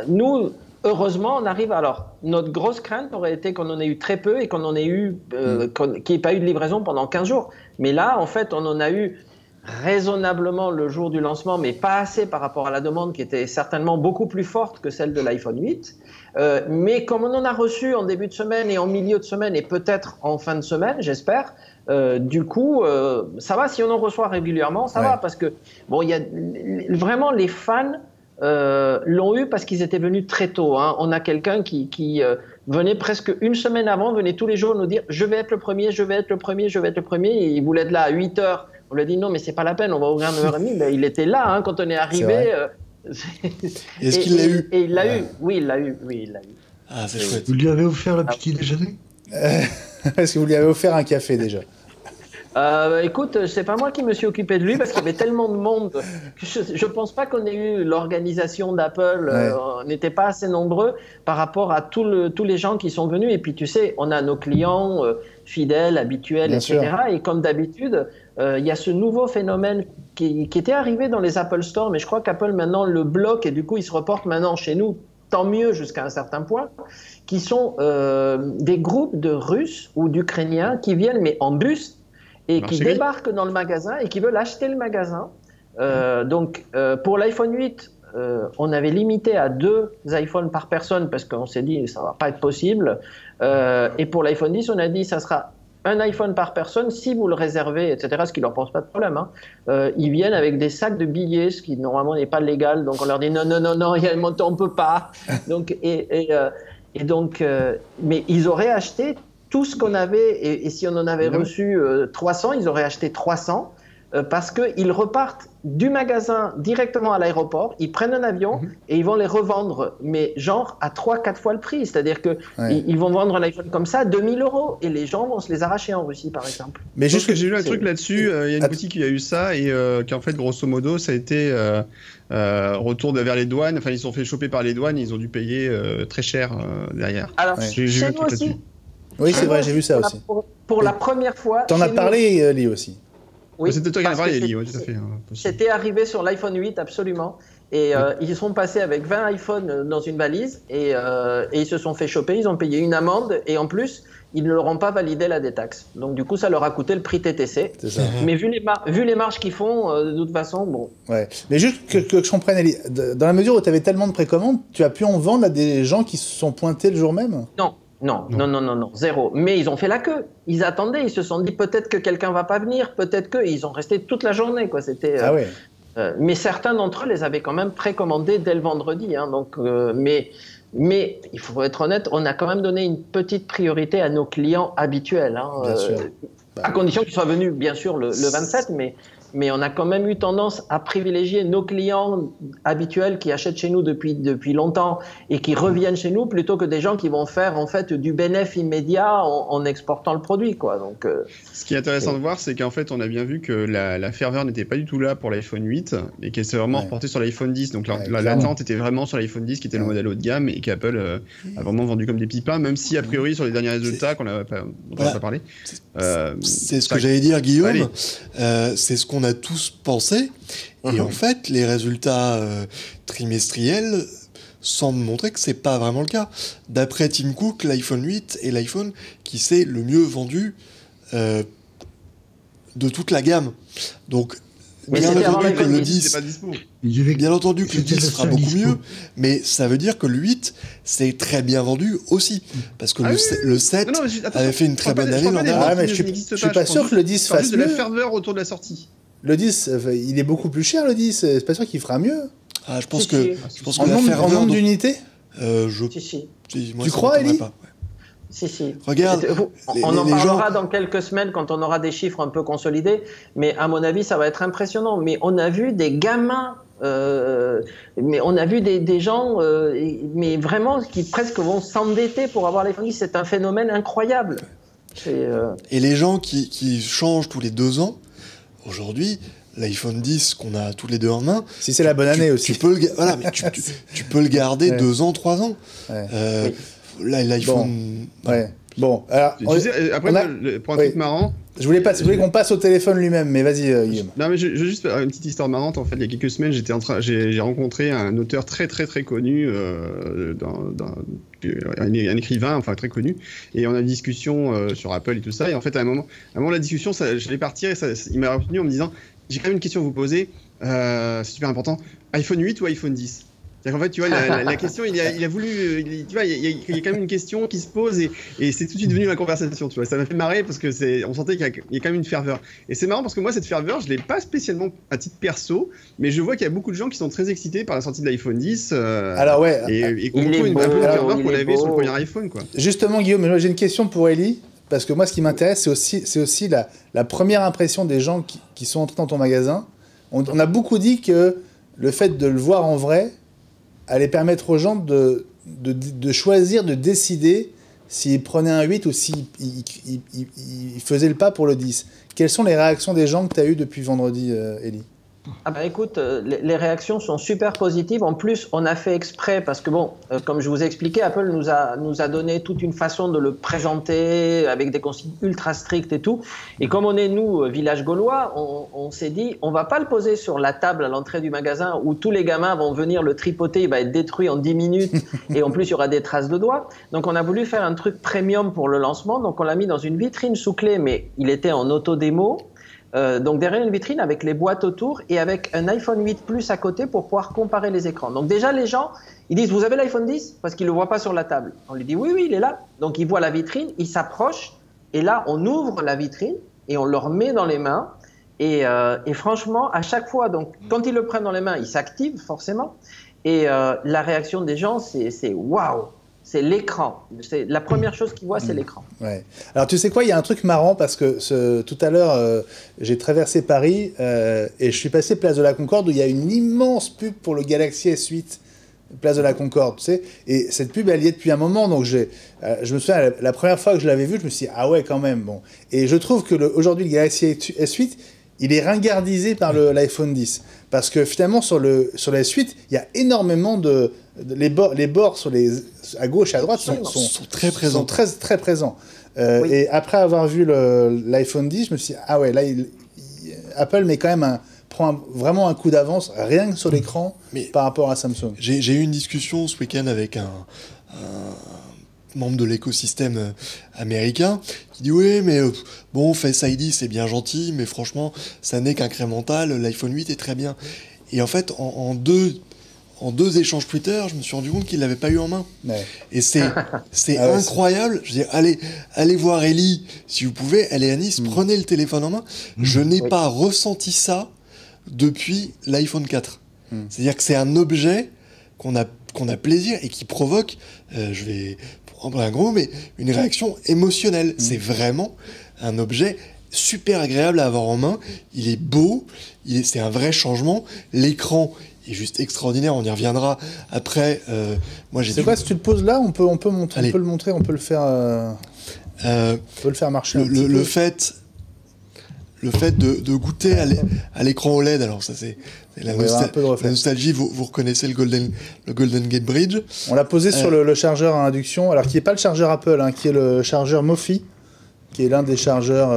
nous, heureusement, on arrive. Alors, notre grosse crainte aurait été qu'on en ait eu très peu et qu'on en ait eu, qu'il n'y ait pas eu de livraison pendant 15 jours. Mais là, en fait, on en a eu raisonnablement le jour du lancement, mais pas assez par rapport à la demande qui était certainement beaucoup plus forte que celle de l'iPhone 8. Mais comme on en a reçu en début de semaine et en milieu de semaine et peut-être en fin de semaine, j'espère, du coup, ça va. Si on en reçoit régulièrement, ça va, parce que bon, il y a vraiment les fans l'ont eu parce qu'ils étaient venus très tôt. Hein. On a quelqu'un qui venait presque une semaine avant, venait tous les jours nous dire je vais être le premier, je vais être le premier, je vais être le premier. Et il voulait être là à 8 heures. On lui a dit non, mais c'est pas la peine, on va ouvrir à 9h30. Ben, il était là hein, quand on est arrivé. Est-ce qu'il l'a eu? Et il l'a eu. Oui, il l'a eu. Ah, c'est chouette. Vous lui avez offert le petit déjeuner? Est-ce que vous lui avez offert un café déjà? Écoute, c'est pas moi qui me suis occupé de lui parce qu'il y avait tellement de monde que je pense pas qu'on ait eu l'organisation d'Apple. On n'était pas assez nombreux par rapport à tous les gens qui sont venus. Et puis tu sais, on a nos clients fidèles, habituels, Bien etc. sûr. Et comme d'habitude, il y a ce nouveau phénomène qui était arrivé dans les Apple Store, mais je crois qu'Apple maintenant le bloque et du coup il se reporte maintenant chez nous. Tant mieux jusqu'à un certain point, qui sont des groupes de Russes ou d'Ukrainiens qui viennent mais en bus. et qui débarquent dans le magasin et qui veulent acheter le magasin. Donc, pour l'iPhone 8, on avait limité à 2 iPhones par personne parce qu'on s'est dit ça va pas être possible. Et pour l'iPhone 10, on a dit ça sera un iPhone par personne si vous le réservez, etc. Ce qui leur pose pas de problème. Ils viennent avec des sacs de billets, ce qui normalement n'est pas légal. Donc on leur dit non, on peut pas. Donc mais ils auraient acheté tout ce qu'on avait et si on en avait reçu 300, ils auraient acheté 300. Parce qu'ils repartent du magasin directement à l'aéroport, ils prennent un avion et ils vont les revendre, mais genre à 3-4 fois le prix. C'est-à-dire qu'ils vont vendre un iPhone comme ça à 2000 € et les gens vont se les arracher en Russie, par exemple. Mais juste que j'ai lu un truc là-dessus, il y a une boutique qui a eu ça et qu'en fait, grosso modo, ça a été retour vers les douanes. Enfin, ils se sont fait choper par les douanes, ils ont dû payer très cher derrière. Alors, chez nous aussi. Oui, c'est vrai, j'ai vu ça aussi. Pour la première fois. T'en as parlé, Lee, aussi. Oui, c'était toi qui en as parlé, Ellie, tout à fait. C'était arrivé sur l'iPhone 8, absolument. Et ils sont passés avec 20 iPhones dans une valise et ils se sont fait choper. Ils ont payé une amende et en plus, ils ne leur ont pas validé la détaxe. Donc du coup, ça leur a coûté le prix TTC. C'est ça. Mais vu les marges qu'ils font, de toute façon, bon. Ouais. Mais juste que je comprenne, Ellie, dans la mesure où tu avais tellement de précommandes, tu as pu en vendre à des gens qui se sont pointés le jour même ? Non, zéro. Mais ils ont fait la queue. Ils attendaient, ils se sont dit peut-être que quelqu'un va pas venir, peut-être que. Ils ont resté toute la journée, quoi. C'était. Ah ouais. Mais certains d'entre eux les avaient quand même précommandés dès le vendredi. Donc, mais il faut être honnête, on a quand même donné une petite priorité à nos clients habituels. Bien sûr. À condition qu'ils soient venus, bien sûr, le 27, mais on a quand même eu tendance à privilégier nos clients habituels qui achètent chez nous depuis longtemps et qui reviennent chez nous plutôt que des gens qui vont faire en fait du bénéfice immédiat en exportant le produit, quoi. Donc, ce qui est intéressant de voir, c'est qu'en fait, on a bien vu que la ferveur n'était pas du tout là pour l'iPhone 8 et qu'elle s'est vraiment reportée sur l'iPhone 10. Donc l'attente était vraiment sur l'iPhone 10 qui était le modèle haut de gamme et qu'Apple a vraiment vendu comme des petits pains, même si a priori sur les derniers résultats dont on n'a pas parlé. C'est ce que j'allais dire, Guillaume. C'est ce qu'on a tous pensé. Et en fait, les résultats trimestriels semblent montrer que c'est pas vraiment le cas. D'après Tim Cook, l'iPhone 8 est l'iPhone qui s'est le mieux vendu de toute la gamme. Donc, bien entendu que le 10, bien entendu que le 10 sera beaucoup mieux, mais ça veut dire que le 8 c'est très bien vendu aussi, parce que le 7 avait fait une très bonne année l'an dernier. Mais je suis pas sûr que le 10 fasse mieux. De la ferveur autour de la sortie. Le 10, il est beaucoup plus cher, le 10. C'est pas sûr qu'il fera mieux. Ah, je pense que en nombre d'unités. Tu crois, Ellie? Si. Regarde, on en parlera dans quelques semaines quand on aura des chiffres un peu consolidés, mais à mon avis, ça va être impressionnant. Mais on a vu des gamins, mais on a vu des gens, mais vraiment, qui presque vont s'endetter pour avoir l'iPhone 10. C'est un phénomène incroyable. Et les gens qui changent tous les 2 ans, aujourd'hui, l'iPhone 10 qu'on a tous les 2 en main. Si c'est la bonne année aussi. Tu peux le garder 2 ans, 3 ans. Ouais. L'iPhone. Ouais. Bon, alors. Pour un truc marrant. Je voulais qu'on passe au téléphone lui-même, mais vas-y, Guillaume. Non, mais je juste une petite histoire marrante. En fait, il y a quelques semaines, j'ai rencontré un auteur très très très connu, un écrivain, enfin très connu, et on a une discussion sur Apple et tout ça. Et en fait, à un moment de la discussion, je l'ai parti, il m'a retenu en me disant, j'ai quand même une question à vous poser, c'est super important. iPhone 8 ou iPhone 10? En fait, tu vois, la question, il a voulu, tu vois, il y a quand même une question qui se pose et c'est tout de suite devenu la conversation, tu vois. Ça m'a fait marrer parce que on sentait qu'il y a quand même une ferveur. Et c'est marrant parce que moi, cette ferveur, je l'ai pas spécialement à titre perso, mais je vois qu'il y a beaucoup de gens qui sont très excités par la sortie de l'iPhone 10. Alors ouais. Et qu'on retrouve un peu de ferveur qu'on avait sur le premier iPhone, quoi. Justement, Guillaume, j'ai une question pour Ellie. Parce que moi, ce qui m'intéresse, c'est aussi la première impression des gens qui sont entrés dans ton magasin. On a beaucoup dit que le fait de le voir en vrai allait permettre aux gens de choisir, de décider s'ils prenaient un 8 ou s'ils faisaient le pas pour le 10. Quelles sont les réactions des gens que tu as eues depuis vendredi, Ellie? Ah bah écoute, les réactions sont super positives. En plus, on a fait exprès parce que bon, comme je vous ai expliqué, Apple nous a donné toute une façon de le présenter avec des consignes ultra strictes et tout. Et comme on est nous, village gaulois, on s'est dit, on va pas le poser sur la table à l'entrée du magasin où tous les gamins vont venir le tripoter, il va être détruit en 10 minutes et en plus il y aura des traces de doigts. Donc on a voulu faire un truc premium pour le lancement. Donc on l'a mis dans une vitrine sous clé, mais il était en auto-démo. Donc derrière une vitrine avec les boîtes autour et avec un iPhone 8 Plus à côté pour pouvoir comparer les écrans. Donc déjà les gens, ils disent vous avez l'iPhone 10 parce qu'ils le voient pas sur la table. On lui dit oui il est là. Donc ils voient la vitrine, ils s'approchent et là on ouvre la vitrine et on leur met dans les mains et franchement à chaque fois donc quand ils le prennent dans les mains, ils s'activent forcément et la réaction des gens c'est waouh. C'est l'écran. C'est la première chose qu'ils voient, c'est l'écran. Ouais. Alors tu sais quoi, il y a un truc marrant parce que tout à l'heure, j'ai traversé Paris et je suis passé place de la Concorde où il y a une immense pub pour le Galaxy S8, place de la Concorde, tu sais. Et cette pub, elle y est depuis un moment, donc je me souviens, la première fois que je l'avais vue, je me suis dit, ah ouais, quand même, bon. Et je trouve que aujourd'hui, le Galaxy S8, il est ringardisé par l'iPhone 10. Parce que finalement, sur le S8, il y a énormément de... Les bords à gauche et à droite sont très présents. Sont très, très présents. Oui. Et après avoir vu l'iPhone 10, je me suis dit, ah ouais, là, Apple met quand même prend vraiment un coup d'avance, rien que sur l'écran, par rapport à Samsung. J'ai eu une discussion ce week-end avec un membre de l'écosystème américain qui dit oui mais bon Face ID c'est bien gentil mais franchement ça n'est qu'incrémental, l'iPhone 8 est très bien et en fait en deux échanges Twitter je me suis rendu compte qu'il l'avait pas eu en main et c'est incroyable. Je veux dire, allez voir Ellie si vous pouvez, elle est à Nice, prenez le téléphone en main. Je n'ai pas ressenti ça depuis l'iPhone 4. C'est à dire que c'est un objet qu'on a plaisir et qui provoque je vais prendre un gros, mais une réaction émotionnelle. C'est vraiment un objet super agréable à avoir en main. Il est beau, c'est un vrai changement. L'écran est juste extraordinaire. On y reviendra après. C'est quoi, si tu le poses là, on peut le montrer, on peut le faire, marcher. Le fait de goûter à l'écran OLED, alors ça c'est la nostalgie, vous reconnaissez le Golden Gate Bridge. On l'a posé sur le chargeur à induction, alors qui n'est pas le chargeur Apple, qui est le chargeur Mophie, qui est l'un des chargeurs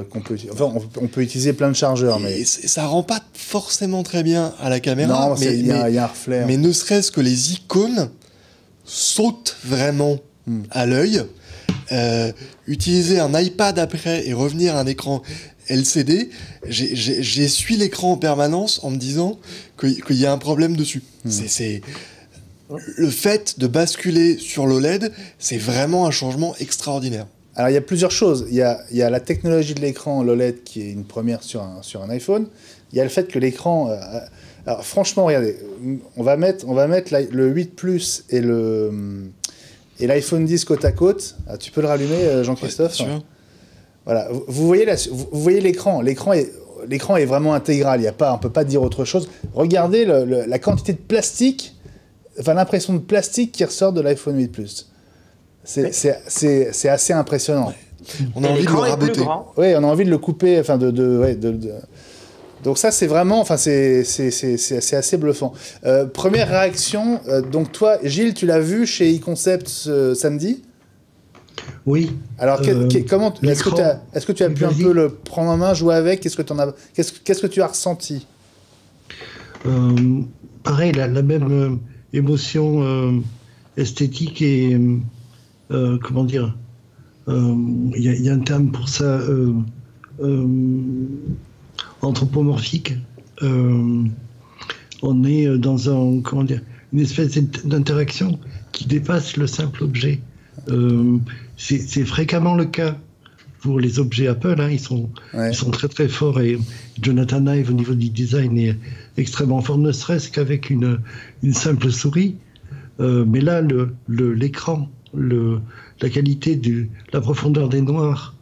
qu'on peut utiliser. Enfin, on peut utiliser plein de chargeurs. Mais ça rend pas forcément très bien à la caméra, non, il y a un reflet. Mais ne serait-ce que les icônes sautent vraiment à l'œil. Utiliser un iPad après et revenir à un écran LCD, j'essuie l'écran en permanence en me disant qu'il y a un problème dessus. C'est le fait de basculer sur l'OLED, c'est vraiment un changement extraordinaire. Alors il y a plusieurs choses. Il y a la technologie de l'écran l'OLED qui est une première sur un iPhone. Il y a le fait que l'écran... alors franchement, regardez, on va mettre le 8 Plus et l'iPhone 10 côte à côte. Ah, tu peux le rallumer, Jean-Christophe ? Ouais, voilà, vous voyez l'écran. L'écran est vraiment intégral. On peut pas dire autre chose. Regardez la quantité de plastique, enfin l'impression de plastique qui ressort de l'iPhone 8 Plus. C'est assez impressionnant. Ouais. On a envie de le raboter. Oui, on a envie de le couper. Enfin Donc ça, c'est vraiment, c'est assez bluffant. Première réaction. Donc toi, Gilles, tu l'as vu chez eConcept samedi ? Oui. Alors, est-ce que tu as pu un peu le prendre en main, jouer avec ? Qu'est-ce que tu as ressenti ? Pareil, la même émotion esthétique et comment dire, il y a un terme pour ça, anthropomorphique. On est dans une espèce d'interaction qui dépasse le simple objet. C'est fréquemment le cas pour les objets Apple, ils sont très très forts et Jonathan Ive au niveau du design est extrêmement fort, ne serait-ce qu'avec une simple souris. Mais là, l'écran, la qualité la profondeur des noirs,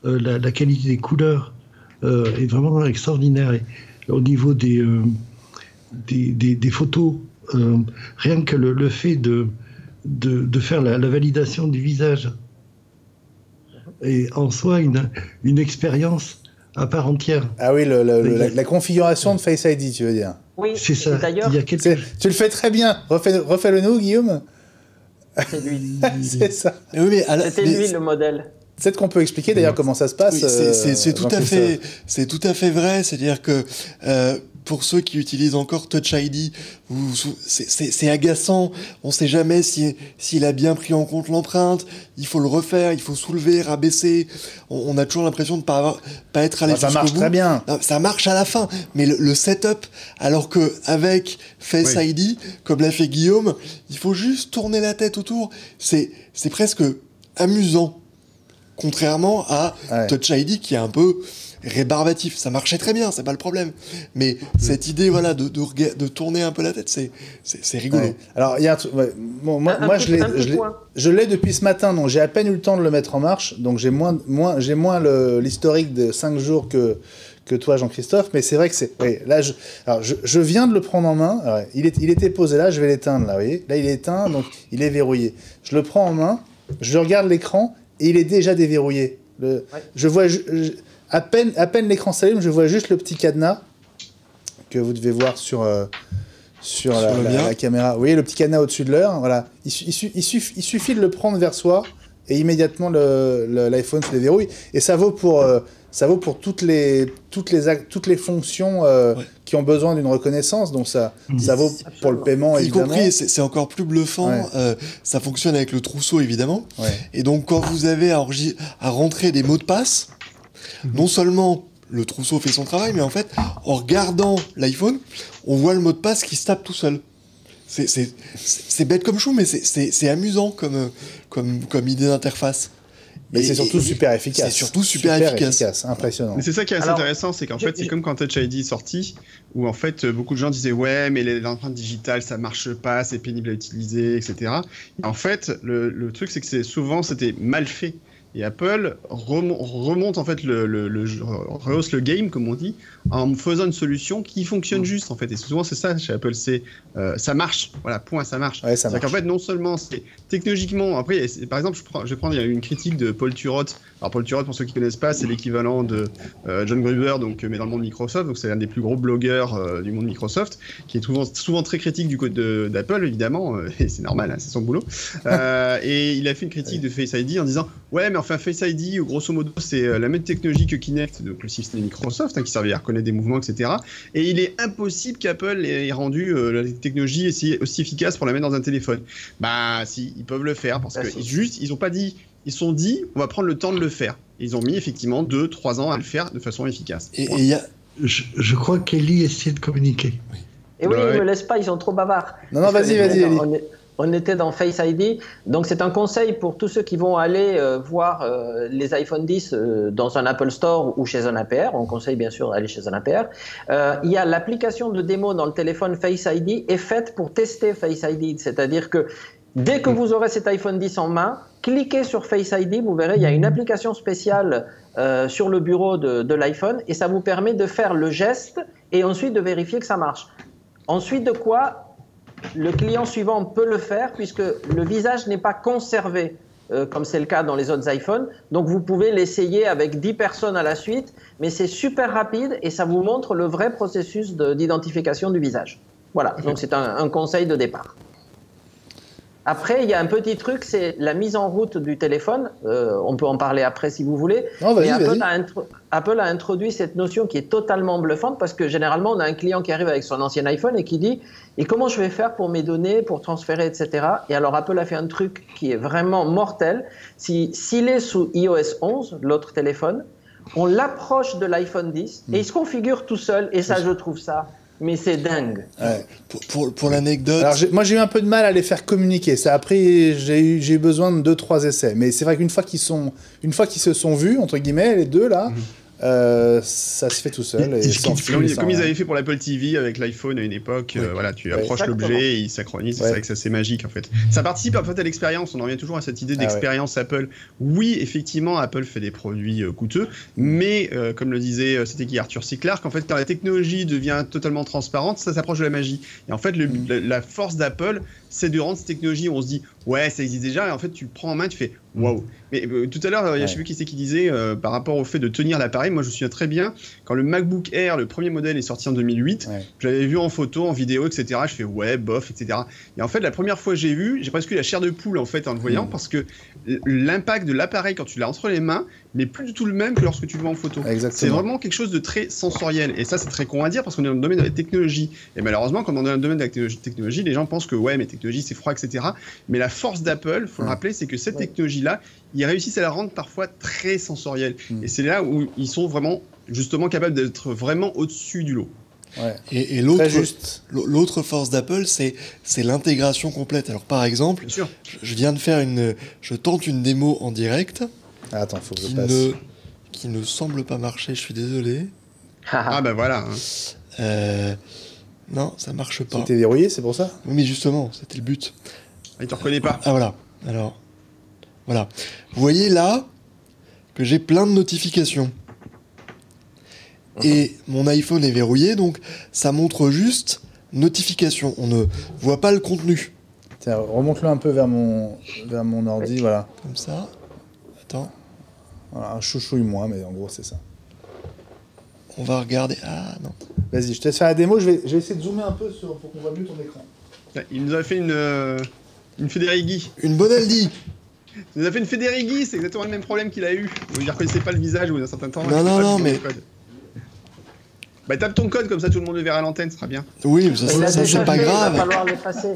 la qualité des couleurs est vraiment extraordinaire. Et au niveau des photos, rien que le fait de faire la validation du visage est en soi une expérience à part entière. Ah oui, la configuration de Face ID, tu veux dire. Oui, c'est ça. D'ailleurs, tu le fais très bien. Refais-le nous, Guillaume. C'est lui. C'est ça. Oui, c'était lui le modèle. Peut-être qu'on peut expliquer d'ailleurs comment ça se passe. Oui, c'est tout à fait vrai. C'est-à-dire que pour ceux qui utilisent encore Touch ID, c'est agaçant. On ne sait jamais s'il a bien pris en compte l'empreinte. Il faut le refaire, il faut soulever, rabaisser. On a toujours l'impression de pas être allé jusqu'au bout. Ça marche très bien. Non, ça marche à la fin, mais le setup, alors que avec Face ID, comme l'a fait Guillaume, il faut juste tourner la tête autour. C'est presque amusant. Contrairement à Touch ID qui est un peu rébarbatif. Ça marchait très bien, c'est pas le problème. Mais cette idée de tourner un peu la tête, c'est rigolo. Ouais. Alors, il y a un truc. Ouais. Bon, moi je l'ai depuis ce matin, donc j'ai à peine eu le temps de le mettre en marche. Donc j'ai moins l'historique de 5 jours que toi, Jean-Christophe. Mais c'est vrai que c'est. Ouais, là, je viens de le prendre en main. Alors, il était posé là, je vais l'éteindre là. Vous voyez, là, il est éteint, donc il est verrouillé. Je le prends en main, je regarde l'écran. Et il est déjà déverrouillé. Je vois à peine l'écran s'allume, je vois juste le petit cadenas que vous devez voir sur la caméra. Vous voyez le petit cadenas au-dessus de l'heure. Voilà. Il suffit de le prendre vers soi et immédiatement l'iPhone se déverrouille. Et ça vaut pour toutes les fonctions qui ont besoin d'une reconnaissance. Donc ça vaut pour le paiement, évidemment. Y compris, c'est encore plus bluffant. Ouais. Ça fonctionne avec le trousseau, évidemment. Ouais. Et donc, quand vous avez à rentrer des mots de passe, non seulement le trousseau fait son travail, mais en fait, en regardant l'iPhone, on voit le mot de passe qui se tape tout seul. C'est bête comme chou, mais c'est amusant comme idée d'interface. Mais c'est surtout super efficace. C'est surtout super efficace. Impressionnant. Mais c'est ça qui est assez intéressant, c'est qu'en fait, c'est comme quand Touch ID est sorti, où en fait, beaucoup de gens disaient ouais, mais l'empreinte digitale, ça marche pas, c'est pénible à utiliser, etc. Et en fait, le truc, c'est que souvent, c'était mal fait. Et Apple remonte en fait rehausse le game, comme on dit, en faisant une solution qui fonctionne juste en fait. Et souvent c'est ça chez Apple, c'est ça marche. Voilà, point, ça marche. Ouais, c'est-à-dire qu'en fait non seulement c'est technologiquement, après par exemple je vais prendre il y a une critique de Paul Thurrott. Alors Paul Thurrott, pour ceux qui connaissent pas, c'est l'équivalent de John Gruber, donc mais dans le monde Microsoft. Donc c'est l'un des plus gros blogueurs du monde Microsoft, qui est souvent très critique du côté d'Apple évidemment, et c'est normal, hein, c'est son boulot. Et il a fait une critique de Face ID en disant ouais, mais enfin Face ID, grosso modo, c'est la même technologie que Kinect, donc le système de Microsoft, qui servait à reconnaître des mouvements, etc. Et il est impossible qu'Apple ait rendu la technologie aussi efficace pour la mettre dans un téléphone. Bah si, ils peuvent le faire, parce que ils ont pas dit, ils se sont dit, on va prendre le temps de le faire. Et ils ont mis effectivement 2-3 ans à le faire de façon efficace. Et je crois qu'Ellie essaie de communiquer. Et oui, ils ne me laissent pas, ils sont trop bavards. Non, vas-y, Ellie. On était dans Face ID, donc c'est un conseil pour tous ceux qui vont aller voir les iPhone 10 dans un Apple Store ou chez un APR. On conseille bien sûr d'aller chez un APR. Il y a l'application de démo dans le téléphone Face ID est faite pour tester Face ID, c'est-à-dire que dès que vous aurez cet iPhone 10 en main, cliquez sur Face ID, vous verrez, il y a une application spéciale sur le bureau de l'iPhone et ça vous permet de faire le geste et ensuite de vérifier que ça marche. Ensuite de quoi le client suivant peut le faire puisque le visage n'est pas conservé comme c'est le cas dans les autres iPhones. Donc vous pouvez l'essayer avec 10 personnes à la suite, mais c'est super rapide et ça vous montre le vrai processus d'identification du visage. Voilà, donc c'est un conseil de départ. Après, il y a un petit truc, c'est la mise en route du téléphone. On peut en parler après si vous voulez. Non, vas-y, Apple a introduit cette notion qui est totalement bluffante parce que généralement, on a un client qui arrive avec son ancien iPhone et qui dit « Et comment je vais faire pour mes données, pour transférer, etc. » Et alors, Apple a fait un truc qui est vraiment mortel. S'il est sous iOS 11, l'autre téléphone, on l'approche de l'iPhone 10 et il se configure tout seul. Et ça, je trouve ça... Mais c'est dingue. Ouais. Pour l'anecdote... Alors, moi, j'ai eu un peu de mal à les faire communiquer. Ça, après, j'ai eu besoin de 2-3 essais. Mais c'est vrai qu'une fois qu'ils se sont vus, entre guillemets, les deux, là, ça se fait tout seul. Comme ils avaient fait pour l'Apple TV avec l'iPhone à une époque, voilà, tu approches l'objet et il synchronise. C'est vrai que ça, c'est magique, en fait. Ça participe, en fait, à l'expérience. On en revient toujours à cette idée d'expérience Apple. Oui, effectivement, Apple fait des produits coûteux, mais comme le disait, c'était qui, Arthur C. Clarke, en fait, quand la technologie devient totalement transparente, ça s'approche de la magie. Et en fait, la force d'Apple, c'est de rendre cette technologie où on se dit ouais, ça existe déjà, et en fait tu le prends en main, tu fais waouh. Mais tout à l'heure, je sais plus qui c'est qui disait par rapport au fait de tenir l'appareil. Moi, je me souviens très bien quand le MacBook Air, le premier modèle, est sorti en 2008. Je l'avais vu en photo, en vidéo, etc. Je fais ouais, bof, etc. Et en fait, la première fois que j'ai vu, j'ai presque eu la chair de poule en fait en le voyant, parce que l'impact de l'appareil quand tu l'as entre les mains n'est plus du tout le même que lorsque tu le vois en photo. C'est vraiment quelque chose de très sensoriel. Et ça, c'est très con à dire parce qu'on est dans le domaine de la technologie. Et malheureusement, quand on est dans le domaine de la technologie, les gens pensent que ouais, mais technologie, c'est froid, etc. Mais la force d'Apple, faut le rappeler, c'est que cette technologie-là, ils réussissent à la rendre parfois très sensorielle. Et c'est là où ils sont vraiment, justement, capables d'être vraiment au-dessus du lot. Ouais. Et l'autre force d'Apple, c'est l'intégration complète. Alors par exemple, je viens de faire je tente une démo en direct. Ah, attends, faut que je passe. Qui ne semble pas marcher, je suis désolé. Ah bah voilà. Non, ça marche pas. C'était verrouillé, c'est pour ça? Oui, mais justement, c'était le but. Il te reconnaît pas. Ah voilà. Alors, voilà. Vous voyez là que j'ai plein de notifications. Et mon iPhone est verrouillé, donc ça montre juste notification. On ne voit pas le contenu. Tiens, remonte-le un peu vers mon ordi, voilà. Comme ça. Attends. Voilà, un chouchouille-moi, mais en gros, c'est ça. On va regarder. Ah non. Vas-y, je te laisse faire la démo. Je vais essayer de zoomer un peu pour qu'on voit mieux ton écran. Il nous a fait une Federighi. Une Bonaldi. Il nous a fait une Federighi, c'est exactement le même problème qu'il a eu. Où il ne reconnaissait pas le visage au bout d'un certain temps. Non, mais... Bah tape ton code, comme ça tout le monde le verra à l'antenne, ce sera bien. Oui, mais ça c'est pas grave. Il va falloir l'effacer.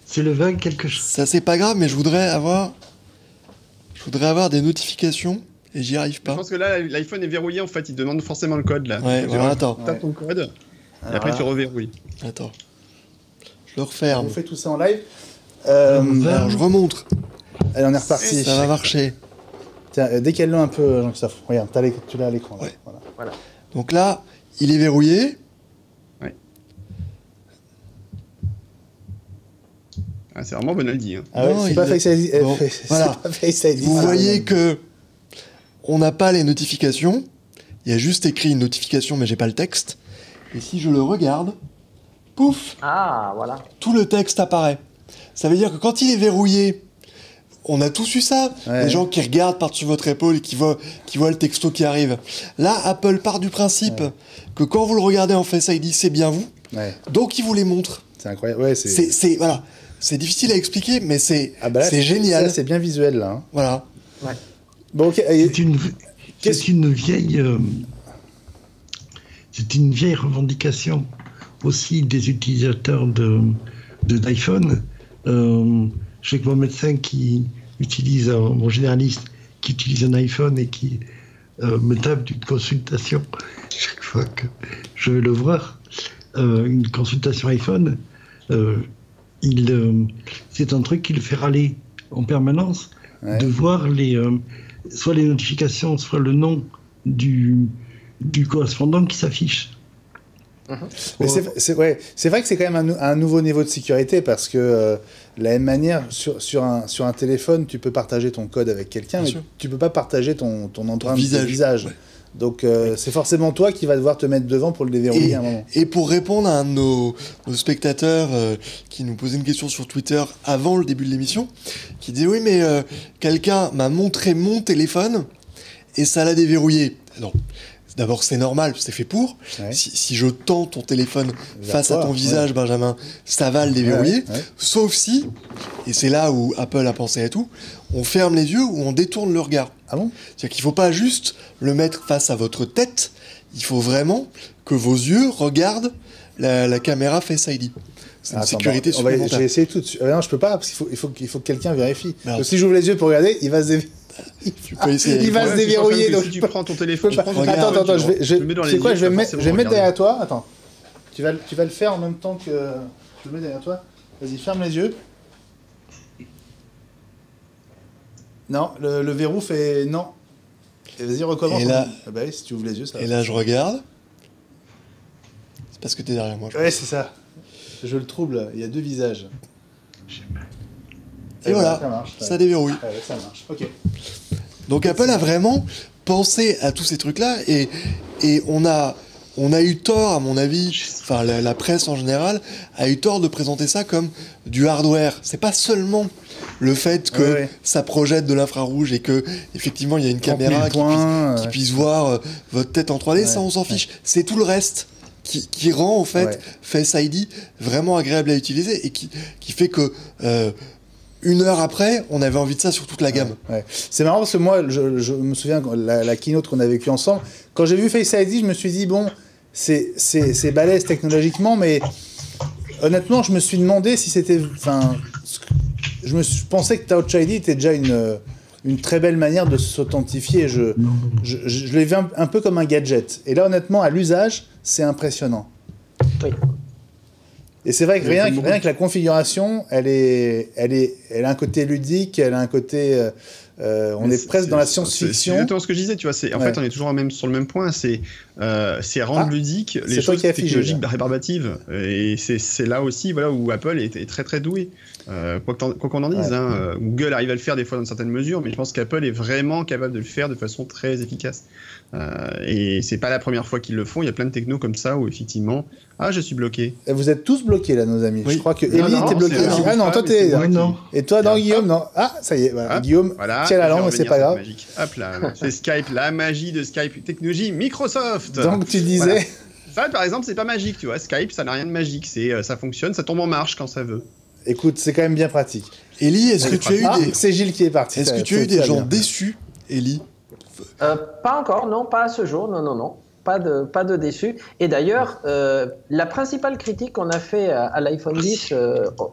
C'est le 20 quelque chose. Ça c'est pas grave, mais je voudrais avoir des notifications et j'y arrive pas. Je pense que là, l'iPhone est verrouillé, en fait, il demande forcément le code, là. Ouais, voilà, attends. Tape ton code, et après tu reverrouilles. Attends. Je le referme. On fait tout ça en live. Alors, je remontre. Allez, on est reparti. Ça va marcher. Tiens, décale-le un peu, Jean-Christophe. Regarde, tu l'as à l'écran. Ouais. Voilà. Donc là, il est verrouillé. Ouais. Ah, c'est vraiment Bonaldi. Hein. Ah ouais, c'est pas Face ID. Bon, voilà. Vous voyez que on n'a pas les notifications. Il y a juste écrit une notification, mais j'ai pas le texte. Et si je le regarde, pouf, voilà. Tout le texte apparaît. Ça veut dire que quand il est verrouillé, on a tous eu ça. Ouais. Les gens qui regardent par-dessus votre épaule et qui voient le texto qui arrive. Là, Apple part du principe que quand vous le regardez en Face ID, c'est bien vous. Ouais. Donc, il vous les montre. C'est incroyable. Ouais, voilà. C'est difficile à expliquer, mais c'est génial. Ça, c'est bien visuel, là. Hein. Voilà. Ouais. Bon, ok. C'est une vieille revendication aussi des utilisateurs d'iPhone. Je sais que mon médecin mon généraliste, qui utilise un iPhone et qui me tape d'une consultation chaque fois que je vais le voir, une consultation iPhone, c'est un truc qui le fait râler en permanence, de voir soit les notifications, soit le nom du correspondant qui s'affiche. Mais c'est vrai que c'est quand même un nouveau niveau de sécurité parce que de la même manière, sur un téléphone, tu peux partager ton code avec quelqu'un, mais tu peux pas partager ton empreinte de visage. Ouais. Donc c'est forcément toi qui vas devoir te mettre devant pour le déverrouiller à un moment. Et pour répondre à un de nos spectateurs qui nous posait une question sur Twitter avant le début de l'émission, qui disait oui mais quelqu'un m'a montré mon téléphone et ça l'a déverrouillé. Non. D'abord, c'est normal, c'est fait pour. Ouais. Si je tends ton téléphone face à ton visage, Benjamin, ça va le déverrouiller. Ouais. Sauf si, et c'est là où Apple a pensé à tout, on ferme les yeux ou on détourne le regard. Ah bon ? C'est-à-dire qu'il ne faut pas juste le mettre face à votre tête, il faut vraiment que vos yeux regardent la caméra Face ID. C'est une sécurité supplémentaire. J'ai essayé tout de suite. Non, je peux pas, parce qu'il faut que quelqu'un vérifie. Donc, si j'ouvre les yeux pour regarder, il va se déverrouiller. Il va se déverrouiller. Donc si tu prends ton téléphone, attends, je vais me mettre derrière toi. Attends. Tu vas le faire en même temps que je le mets derrière toi. Vas-y, ferme les yeux. Non, le verrou fait non. Et vas-y, recommence. Et là, si tu ouvres les yeux, ça va. Et là, je regarde. C'est parce que t'es derrière moi. Ouais, c'est ça. Je le trouble. Il y a deux visages. Et voilà, ça déverrouille. Ouais, ça marche. Ok. Donc Apple a vraiment pensé à tous ces trucs-là et on a on a eu tort, à mon avis, enfin la presse en général a eu tort de présenter ça comme du hardware. C'est pas seulement le fait que ça projette de l'infrarouge et que effectivement il y a une caméra qui puisse voir votre tête en 3D, ça on s'en fiche. C'est tout le reste qui rend en fait Face ID vraiment agréable à utiliser et qui fait que une heure après, on avait envie de ça sur toute la gamme. C'est marrant parce que moi, je me souviens la keynote qu'on a vécue ensemble. Quand j'ai vu Face ID, je me suis dit bon, c'est balèze technologiquement, mais honnêtement, je me suis demandé si c'était, enfin, je pensais que Touch ID était déjà une très belle manière de s'authentifier. Je l'ai vu un peu comme un gadget. Et là, honnêtement, à l'usage, c'est impressionnant. Oui. Et c'est vrai que rien que la configuration, elle a un côté ludique, elle a un côté... on est presque dans la science-fiction. C'est exactement ce que je disais, tu vois. En fait, on est toujours sur le même point. C'est rendre ludique les choses technologiques rébarbatives. Et c'est là aussi où Apple est très très doué. Quoi qu'on en dise, Google arrive à le faire des fois dans certaines mesures, mais je pense qu'Apple est vraiment capable de le faire de façon très efficace. Et c'est pas la première fois qu'ils le font. Il y a plein de technos comme ça où effectivement, je suis bloqué. Et vous êtes tous bloqués là, nos amis. Oui. Je crois que Ellie était bloquée. Ah non, toi t'es. Non. Et toi, non, Guillaume, non. Ah, ça y est. Voilà. Guillaume, tiens la langue, mais c'est pas grave. Magique. Hop là, c'est Skype, la magie de Skype, technologie Microsoft. Donc tu disais. Ça, par exemple, c'est pas magique, tu vois. Skype, ça n'a rien de magique. Ça fonctionne, ça tombe en marche quand ça veut. Écoute, c'est quand même bien pratique. Ellie, est-ce que tu as eu des... C'est Gilles qui est parti. Est-ce que tu as eu des gens déçus, Ellie? Pas encore, non, pas à ce jour, non. Pas de déçus. Et d'ailleurs, la principale critique qu'on a fait à l'iPhone 10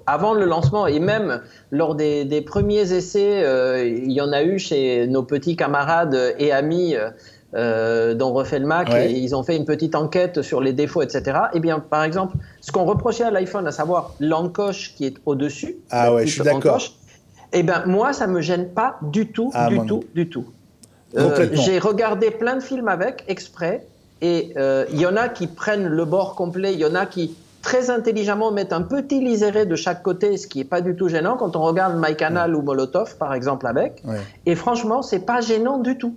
avant le lancement et même lors des premiers essais, il y en a eu chez nos petits camarades et amis dont refait le Mac, et ils ont fait une petite enquête sur les défauts, etc. Eh bien, par exemple, ce qu'on reprochait à l'iPhone, à savoir l'encoche qui est au-dessus, je suis d'accord. Eh bien, moi, ça me gêne pas du tout, du tout. J'ai regardé plein de films avec, exprès, et il y en a qui prennent le bord complet, il y en a qui très intelligemment mettent un petit liseré de chaque côté, ce qui n'est pas du tout gênant quand on regarde MyCanal ou Molotov, par exemple, avec. Et franchement, c'est pas gênant du tout.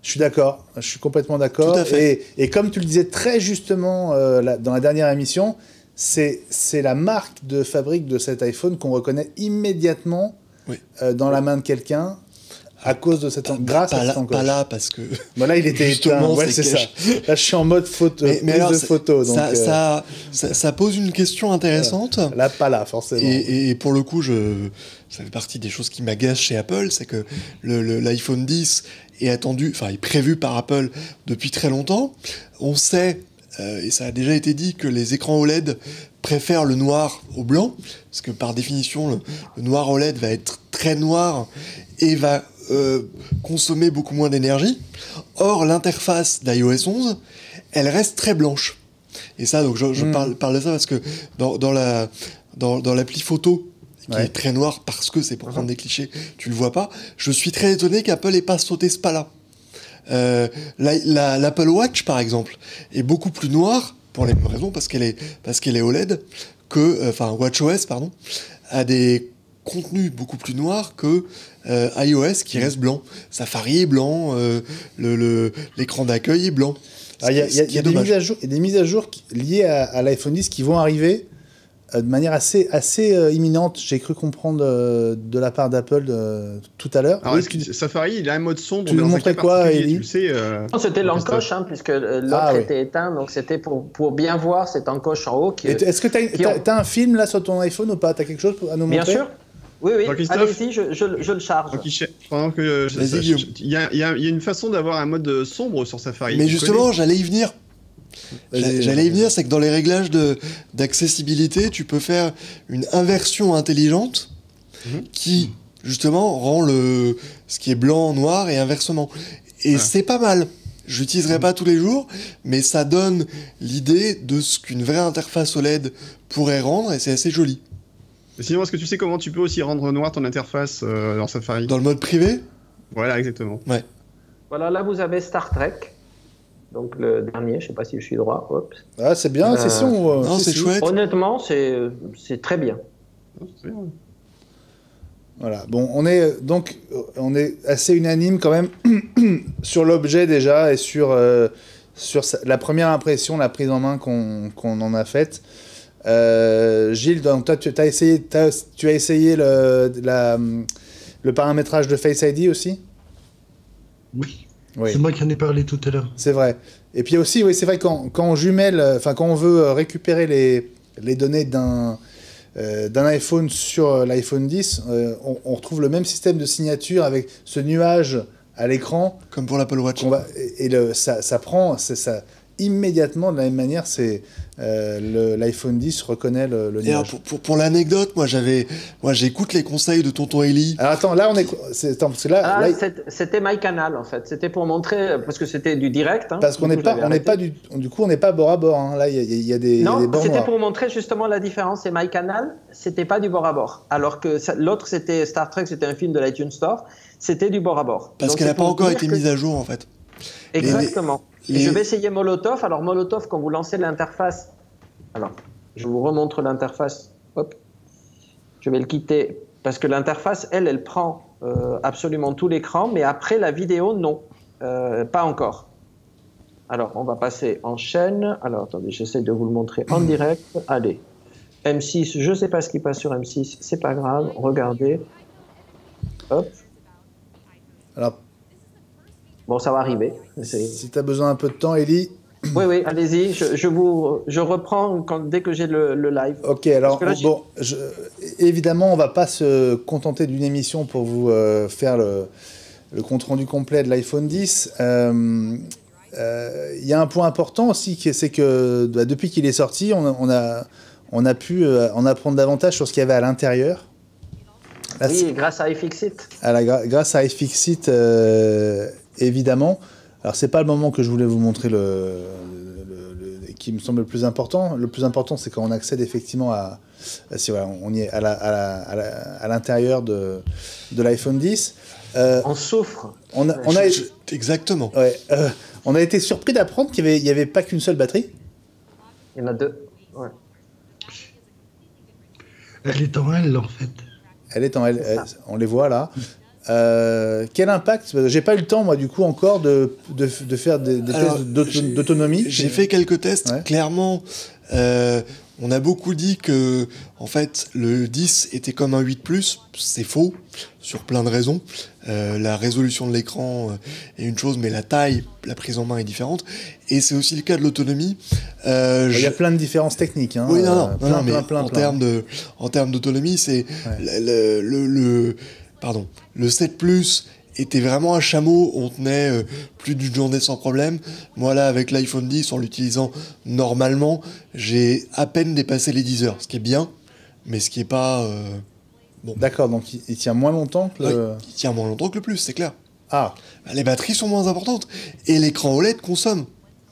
Je suis d'accord, je suis complètement d'accord. Tout à fait. Et comme tu le disais très justement dans la dernière émission, c'est la marque de fabrique de cet iPhone qu'on reconnaît immédiatement dans la main de quelqu'un. À cause de cette grâce à cette encoche. Pas là, parce que... Bon, là, il était éteint. Ouais, c'est ça. Là, je suis en mode photo, photo. Donc, ça pose une question intéressante. Là, pas là, forcément. Et pour le coup, ça fait partie des choses qui m'agacent chez Apple, c'est que l'iPhone 10 est prévu par Apple depuis très longtemps. On sait, et ça a déjà été dit, que les écrans OLED préfèrent le noir au blanc, parce que par définition, le noir OLED va être très noir et va consommer beaucoup moins d'énergie. Or, l'interface d'iOS 11, elle reste très blanche. Et ça, donc je parle de ça parce que dans l'appli photo, qui est très noir parce que c'est pour prendre des clichés, tu le vois pas, je suis très étonné qu'Apple ait pas sauté ce pas-là. L'Apple Watch, par exemple, est beaucoup plus noire, pour les mêmes raisons, parce qu'elle est OLED, WatchOS, pardon, a des contenus beaucoup plus noirs que iOS qui reste blanc. Safari est blanc, l'écran d'accueil est blanc. Il y a des mises à jour liées à l'iPhone 10 qui vont arriver de manière assez imminente. J'ai cru comprendre de la part d'Apple tout à l'heure. Alors, Safari, il a un mode sombre. Tu nous montrais quoi, Ellie? Tu le sais, non, c'était l'encoche, puisque l'autre était éteint, donc c'était pour bien voir cette encoche en haut. Est-ce que tu as un film là sur ton iPhone ou pas? Tu as quelque chose à nous montrer? Bien sûr. Oui, allez-y, je le charge. Pendant que il y a une façon d'avoir un mode sombre sur Safari. Mais justement, j'allais y venir. C'est que dans les réglages d'accessibilité, tu peux faire une inversion intelligente qui, justement, rend ce qui est blanc noir et inversement. Et c'est pas mal. Je l'utiliserai pas tous les jours, mais ça donne l'idée de ce qu'une vraie interface OLED pourrait rendre, et c'est assez joli. Sinon, est-ce que tu sais comment tu peux aussi rendre noir ton interface dans Safari? Dans le mode privé? Voilà, exactement. Ouais. Voilà, là vous avez Star Trek. Donc le dernier, je sais pas si je suis droit. Oups. Ah, c'est bien, c'est son. Non, c'est chouette. Honnêtement, c'est très bien. C'est bien. Voilà. Bon, on est assez unanime quand même sur l'objet déjà et sur sur la première impression, la prise en main qu'on en a faite. Gilles, donc toi, tu as essayé le paramétrage de Face ID aussi? Oui. C'est moi qui en ai parlé tout à l'heure. C'est vrai. Et puis aussi, oui, c'est vrai, quand on jumelle, quand on veut récupérer les données d'un iPhone sur l'iPhone 10, on retrouve le même système de signature avec ce nuage à l'écran. Comme pour l'Apple Watch. Ça prend... Ça, immédiatement, de la même manière, l'iPhone 10 reconnaît le nuage. Pour l'anecdote, moi j'écoute les conseils de Tonton Eli. Alors attends, là parce que là c'était MyCanal en fait. C'était pour montrer, parce que c'était du direct. Parce qu'on n'est pas bord à bord. Hein. Là, il y a des Non, bords c'était noirs. pour montrer justement la différence. Et MyCanal, c'était pas du bord à bord. Alors que l'autre, c'était Star Trek, c'était un film de l'iTunes Store. C'était du bord à bord. Parce qu'elle n'a pas encore été mise à jour en fait. Exactement. Je vais essayer Molotov. Alors Molotov, quand vous lancez l'interface, alors je vous remontre l'interface. Hop, je vais le quitter parce que l'interface, elle prend absolument tout l'écran, mais après la vidéo, non, pas encore. Alors on va passer en chaîne. Alors attendez, j'essaie de vous le montrer en direct. Allez, M6, je ne sais pas ce qui passe sur M6, c'est pas grave. Regardez. Hop. Alors. Bon, ça va arriver. Si tu as besoin un peu de temps, Eli. Oui, allez-y. Je reprends dès que j'ai le live. Ok, alors, là, évidemment, on ne va pas se contenter d'une émission pour vous faire le compte-rendu complet de l'iPhone 10. Il y a un point important aussi, c'est que depuis qu'il est sorti, on a pu en apprendre davantage sur ce qu'il y avait à l'intérieur. Là, oui, grâce à iFixit. Grâce à iFixit, évidemment. Alors, c'est pas le moment que je voulais vous montrer qui me semble le plus important. Le plus important, c'est quand on accède effectivement on y est à l'intérieur de l'iPhone 10. On souffre. Exactement. Ouais, on a été surpris d'apprendre qu'il n'y avait pas qu'une seule batterie. Il y en a deux. Ouais. Elle est en L, en fait. Elle est en L. On les voit là. Quel impact? J'ai pas eu le temps, moi, du coup, encore de faire des tests d'autonomie. J'ai fait quelques tests. Ouais. Clairement, on a beaucoup dit que, en fait, le 10 était comme un 8+. C'est faux, sur plein de raisons. La résolution de l'écran est une chose, mais la taille, la prise en main est différente. Et c'est aussi le cas de l'autonomie. Il y a plein de différences techniques. Hein, oui, mais en termes d'autonomie, c'est le 7 Plus était vraiment un chameau, on tenait plus d'une journée sans problème. Moi là, avec l'iPhone 10, en l'utilisant normalement, j'ai à peine dépassé les 10 heures, ce qui est bien, mais ce qui est pas... bon. D'accord, donc il tient moins longtemps que le... Oui, il tient moins longtemps que le Plus, c'est clair. Ah. Les batteries sont moins importantes, et l'écran OLED consomme.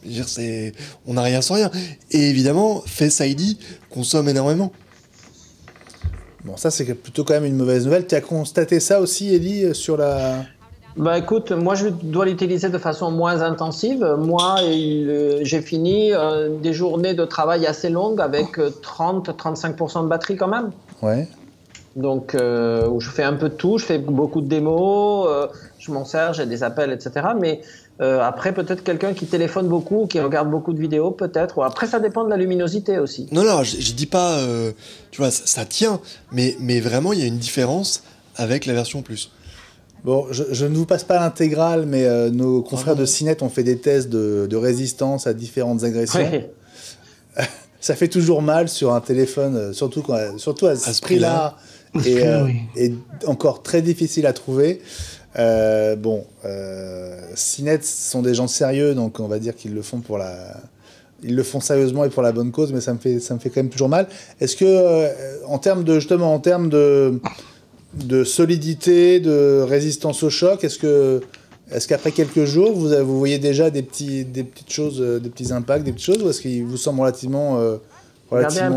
Je veux dire, on n'a rien sans rien. Et évidemment, Face ID consomme énormément. Bon, ça, c'est plutôt quand même une mauvaise nouvelle. Tu as constaté ça aussi, Eli, sur la... Bah écoute, moi je dois l'utiliser de façon moins intensive. Moi, j'ai fini des journées de travail assez longues avec 30-35% de batterie quand même. Ouais. Donc, où je fais un peu de tout, je fais beaucoup de démos, je m'en sers, j'ai des appels, etc. Mais après, peut-être quelqu'un qui téléphone beaucoup, qui regarde beaucoup de vidéos, peut-être. Après, ça dépend de la luminosité aussi. Non, je dis pas, tu vois, ça tient, mais vraiment, il y a une différence avec la version Plus. Bon, je ne vous passe pas l'intégrale, mais nos confrères de CNET ont fait des tests de résistance à différentes agressions. Oui. Ça fait toujours mal sur un téléphone, surtout à ce prix-là, et encore très difficile à trouver. CNET sont des gens sérieux, donc on va dire qu'ils le font ils le font sérieusement et pour la bonne cause, mais ça me fait quand même toujours mal. Est-ce que, en termes de solidité, de résistance au choc, est-ce qu'après quelques jours, vous voyez déjà des petites choses, des petits impacts, des petites choses, ou est-ce qu'il vous semble relativement Regardez un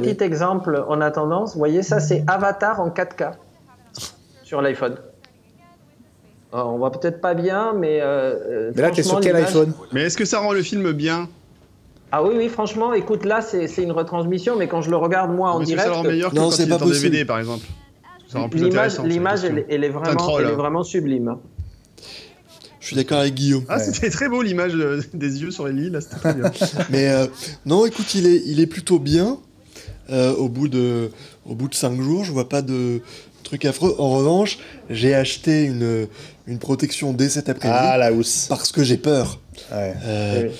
petit exemple en attendant. Vous voyez, ça c'est Avatar en 4K sur l'iPhone. On voit peut-être pas bien, mais là, tu es sur quel iPhone? Mais est-ce que ça rend le film bien? Ah oui, franchement, écoute, là c'est une retransmission, mais quand je le regarde moi en direct... Ça le rend meilleur que quand il est en DVD, par exemple. L'image, elle est vraiment sublime. Je suis d'accord avec Guillaume. Ah, c'était très beau l'image des yeux sur les lits, là, c'était très bien. Mais non, écoute, il est plutôt bien. Au bout de 5 jours, je vois pas de truc affreux. En revanche, j'ai acheté une protection dès cet après-midi. Ah, la housse. Parce que j'ai peur. Ouais. Oui.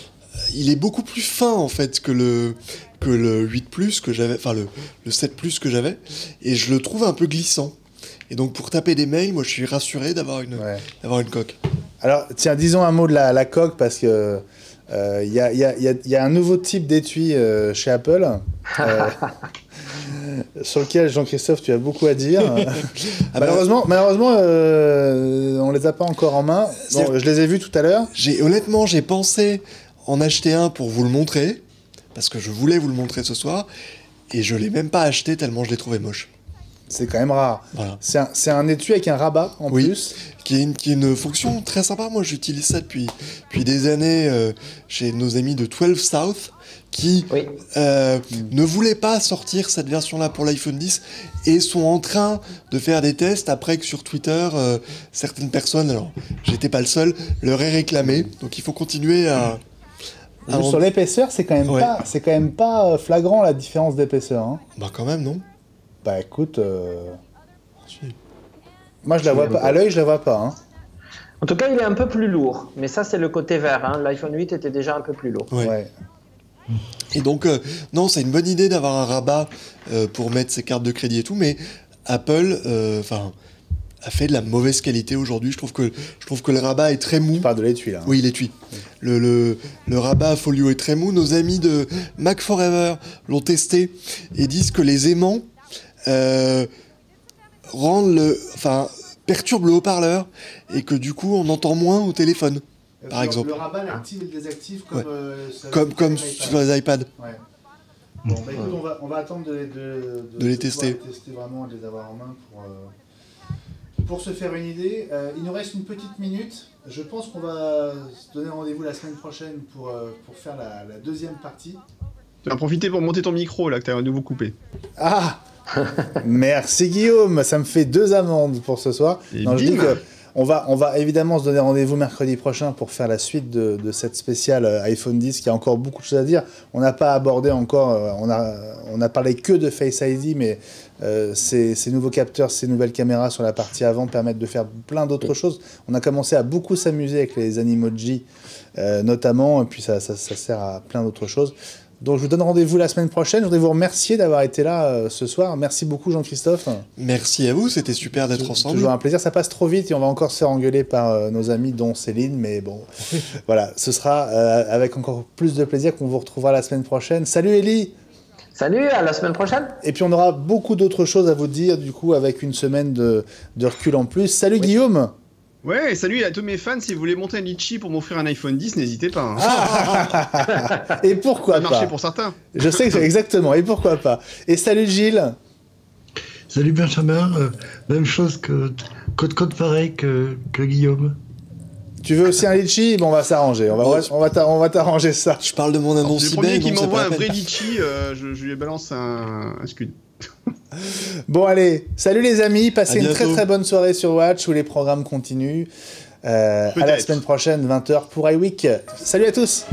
Il est beaucoup plus fin en fait que le 8+, que j'avais, enfin le 7+, que j'avais, et je le trouve un peu glissant. Et donc pour taper des mails, moi je suis rassuré d'avoir une coque. Alors tiens, disons un mot de la coque, parce que il y a un nouveau type d'étui chez Apple, sur lequel, Jean-Christophe, tu as beaucoup à dire. Malheureusement, on les a pas encore en main. Bon, je les ai vus tout à l'heure. Honnêtement, j'ai pensé en acheter un pour vous le montrer, parce que je voulais vous le montrer ce soir, et je l'ai même pas acheté tellement je l'ai trouvé moche. C'est quand même rare. Voilà. C'est un étui avec un rabat en plus. Qui est une fonction très sympa. Moi, j'utilise ça depuis des années chez nos amis de 12 South, qui ne voulaient pas sortir cette version-là pour l'iPhone 10 et sont en train de faire des tests après que sur Twitter, certaines personnes, alors j'étais pas le seul, leur aient réclamé. Donc il faut continuer à... Sur l'épaisseur, c'est quand même pas flagrant la différence d'épaisseur. Hein. Bah quand même, non? Bah écoute, moi je la vois pas. À l'œil, je la vois pas. Hein. En tout cas, il est un peu plus lourd. Mais ça, c'est le côté vert. Hein. L'iPhone 8 était déjà un peu plus lourd. Ouais. Et donc, non, c'est une bonne idée d'avoir un rabat pour mettre ses cartes de crédit et tout, mais Apple a fait de la mauvaise qualité aujourd'hui. Je trouve que le rabat est très mou. Tu parles de l'étui, là. Hein. Oui, l'étui. Le rabat folio est très mou. Nos amis de Mac Forever l'ont testé et disent que les aimants perturbent le haut-parleur et que du coup, on entend moins au téléphone. Par exemple. Le rabat l'active et le désactive comme sur les iPads. Ouais. Bon, bah écoute, on va attendre de les tester. Vraiment, de les avoir en main pour se faire une idée. Il nous reste une petite minute. Je pense qu'on va se donner rendez-vous la semaine prochaine pour faire la deuxième partie. Tu vas en profiter pour monter ton micro, là, que tu as à nouveau coupé. Ah merci Guillaume, ça me fait 2 amendes pour ce soir. Non, je dis que on va évidemment se donner rendez-vous mercredi prochain pour faire la suite de cette spéciale iPhone 10, qui a encore beaucoup de choses à dire. On n'a pas abordé encore, on a parlé que de Face ID, mais ces nouveaux capteurs, ces nouvelles caméras sur la partie avant permettent de faire plein d'autres choses. On a commencé à beaucoup s'amuser avec les Animoji notamment, et puis ça sert à plein d'autres choses. Donc je vous donne rendez-vous la semaine prochaine. Je voudrais vous remercier d'avoir été là ce soir. Merci beaucoup Jean-Christophe. Merci à vous, c'était super d'être ensemble. Toujours un plaisir, ça passe trop vite et on va encore se faire engueuler par nos amis dont Céline, mais bon, voilà, ce sera avec encore plus de plaisir qu'on vous retrouvera la semaine prochaine. Salut Ellie. Salut, à la semaine prochaine. Et puis on aura beaucoup d'autres choses à vous dire du coup avec une semaine de recul en plus. Salut Guillaume. Ouais, et salut à tous mes fans, si vous voulez monter un litchi pour m'offrir un iPhone 10, n'hésitez pas. Hein. Ah et pourquoi pas? Ça a marché pour certains. Je sais que exactement, et pourquoi pas. Et salut Gilles. Salut Benjamin, même chose code pareil que Guillaume. Tu veux aussi un litchi? Bon, on va s'arranger, on va t'arranger ça. Je parle de mon annonce eBay. Le premier qui m'envoie un vrai litchi, je lui balance un scud. Bon allez, salut les amis, passez une très très bonne soirée sur Watch où les programmes continuent. À la semaine prochaine, 20h pour iWeek. Salut à tous.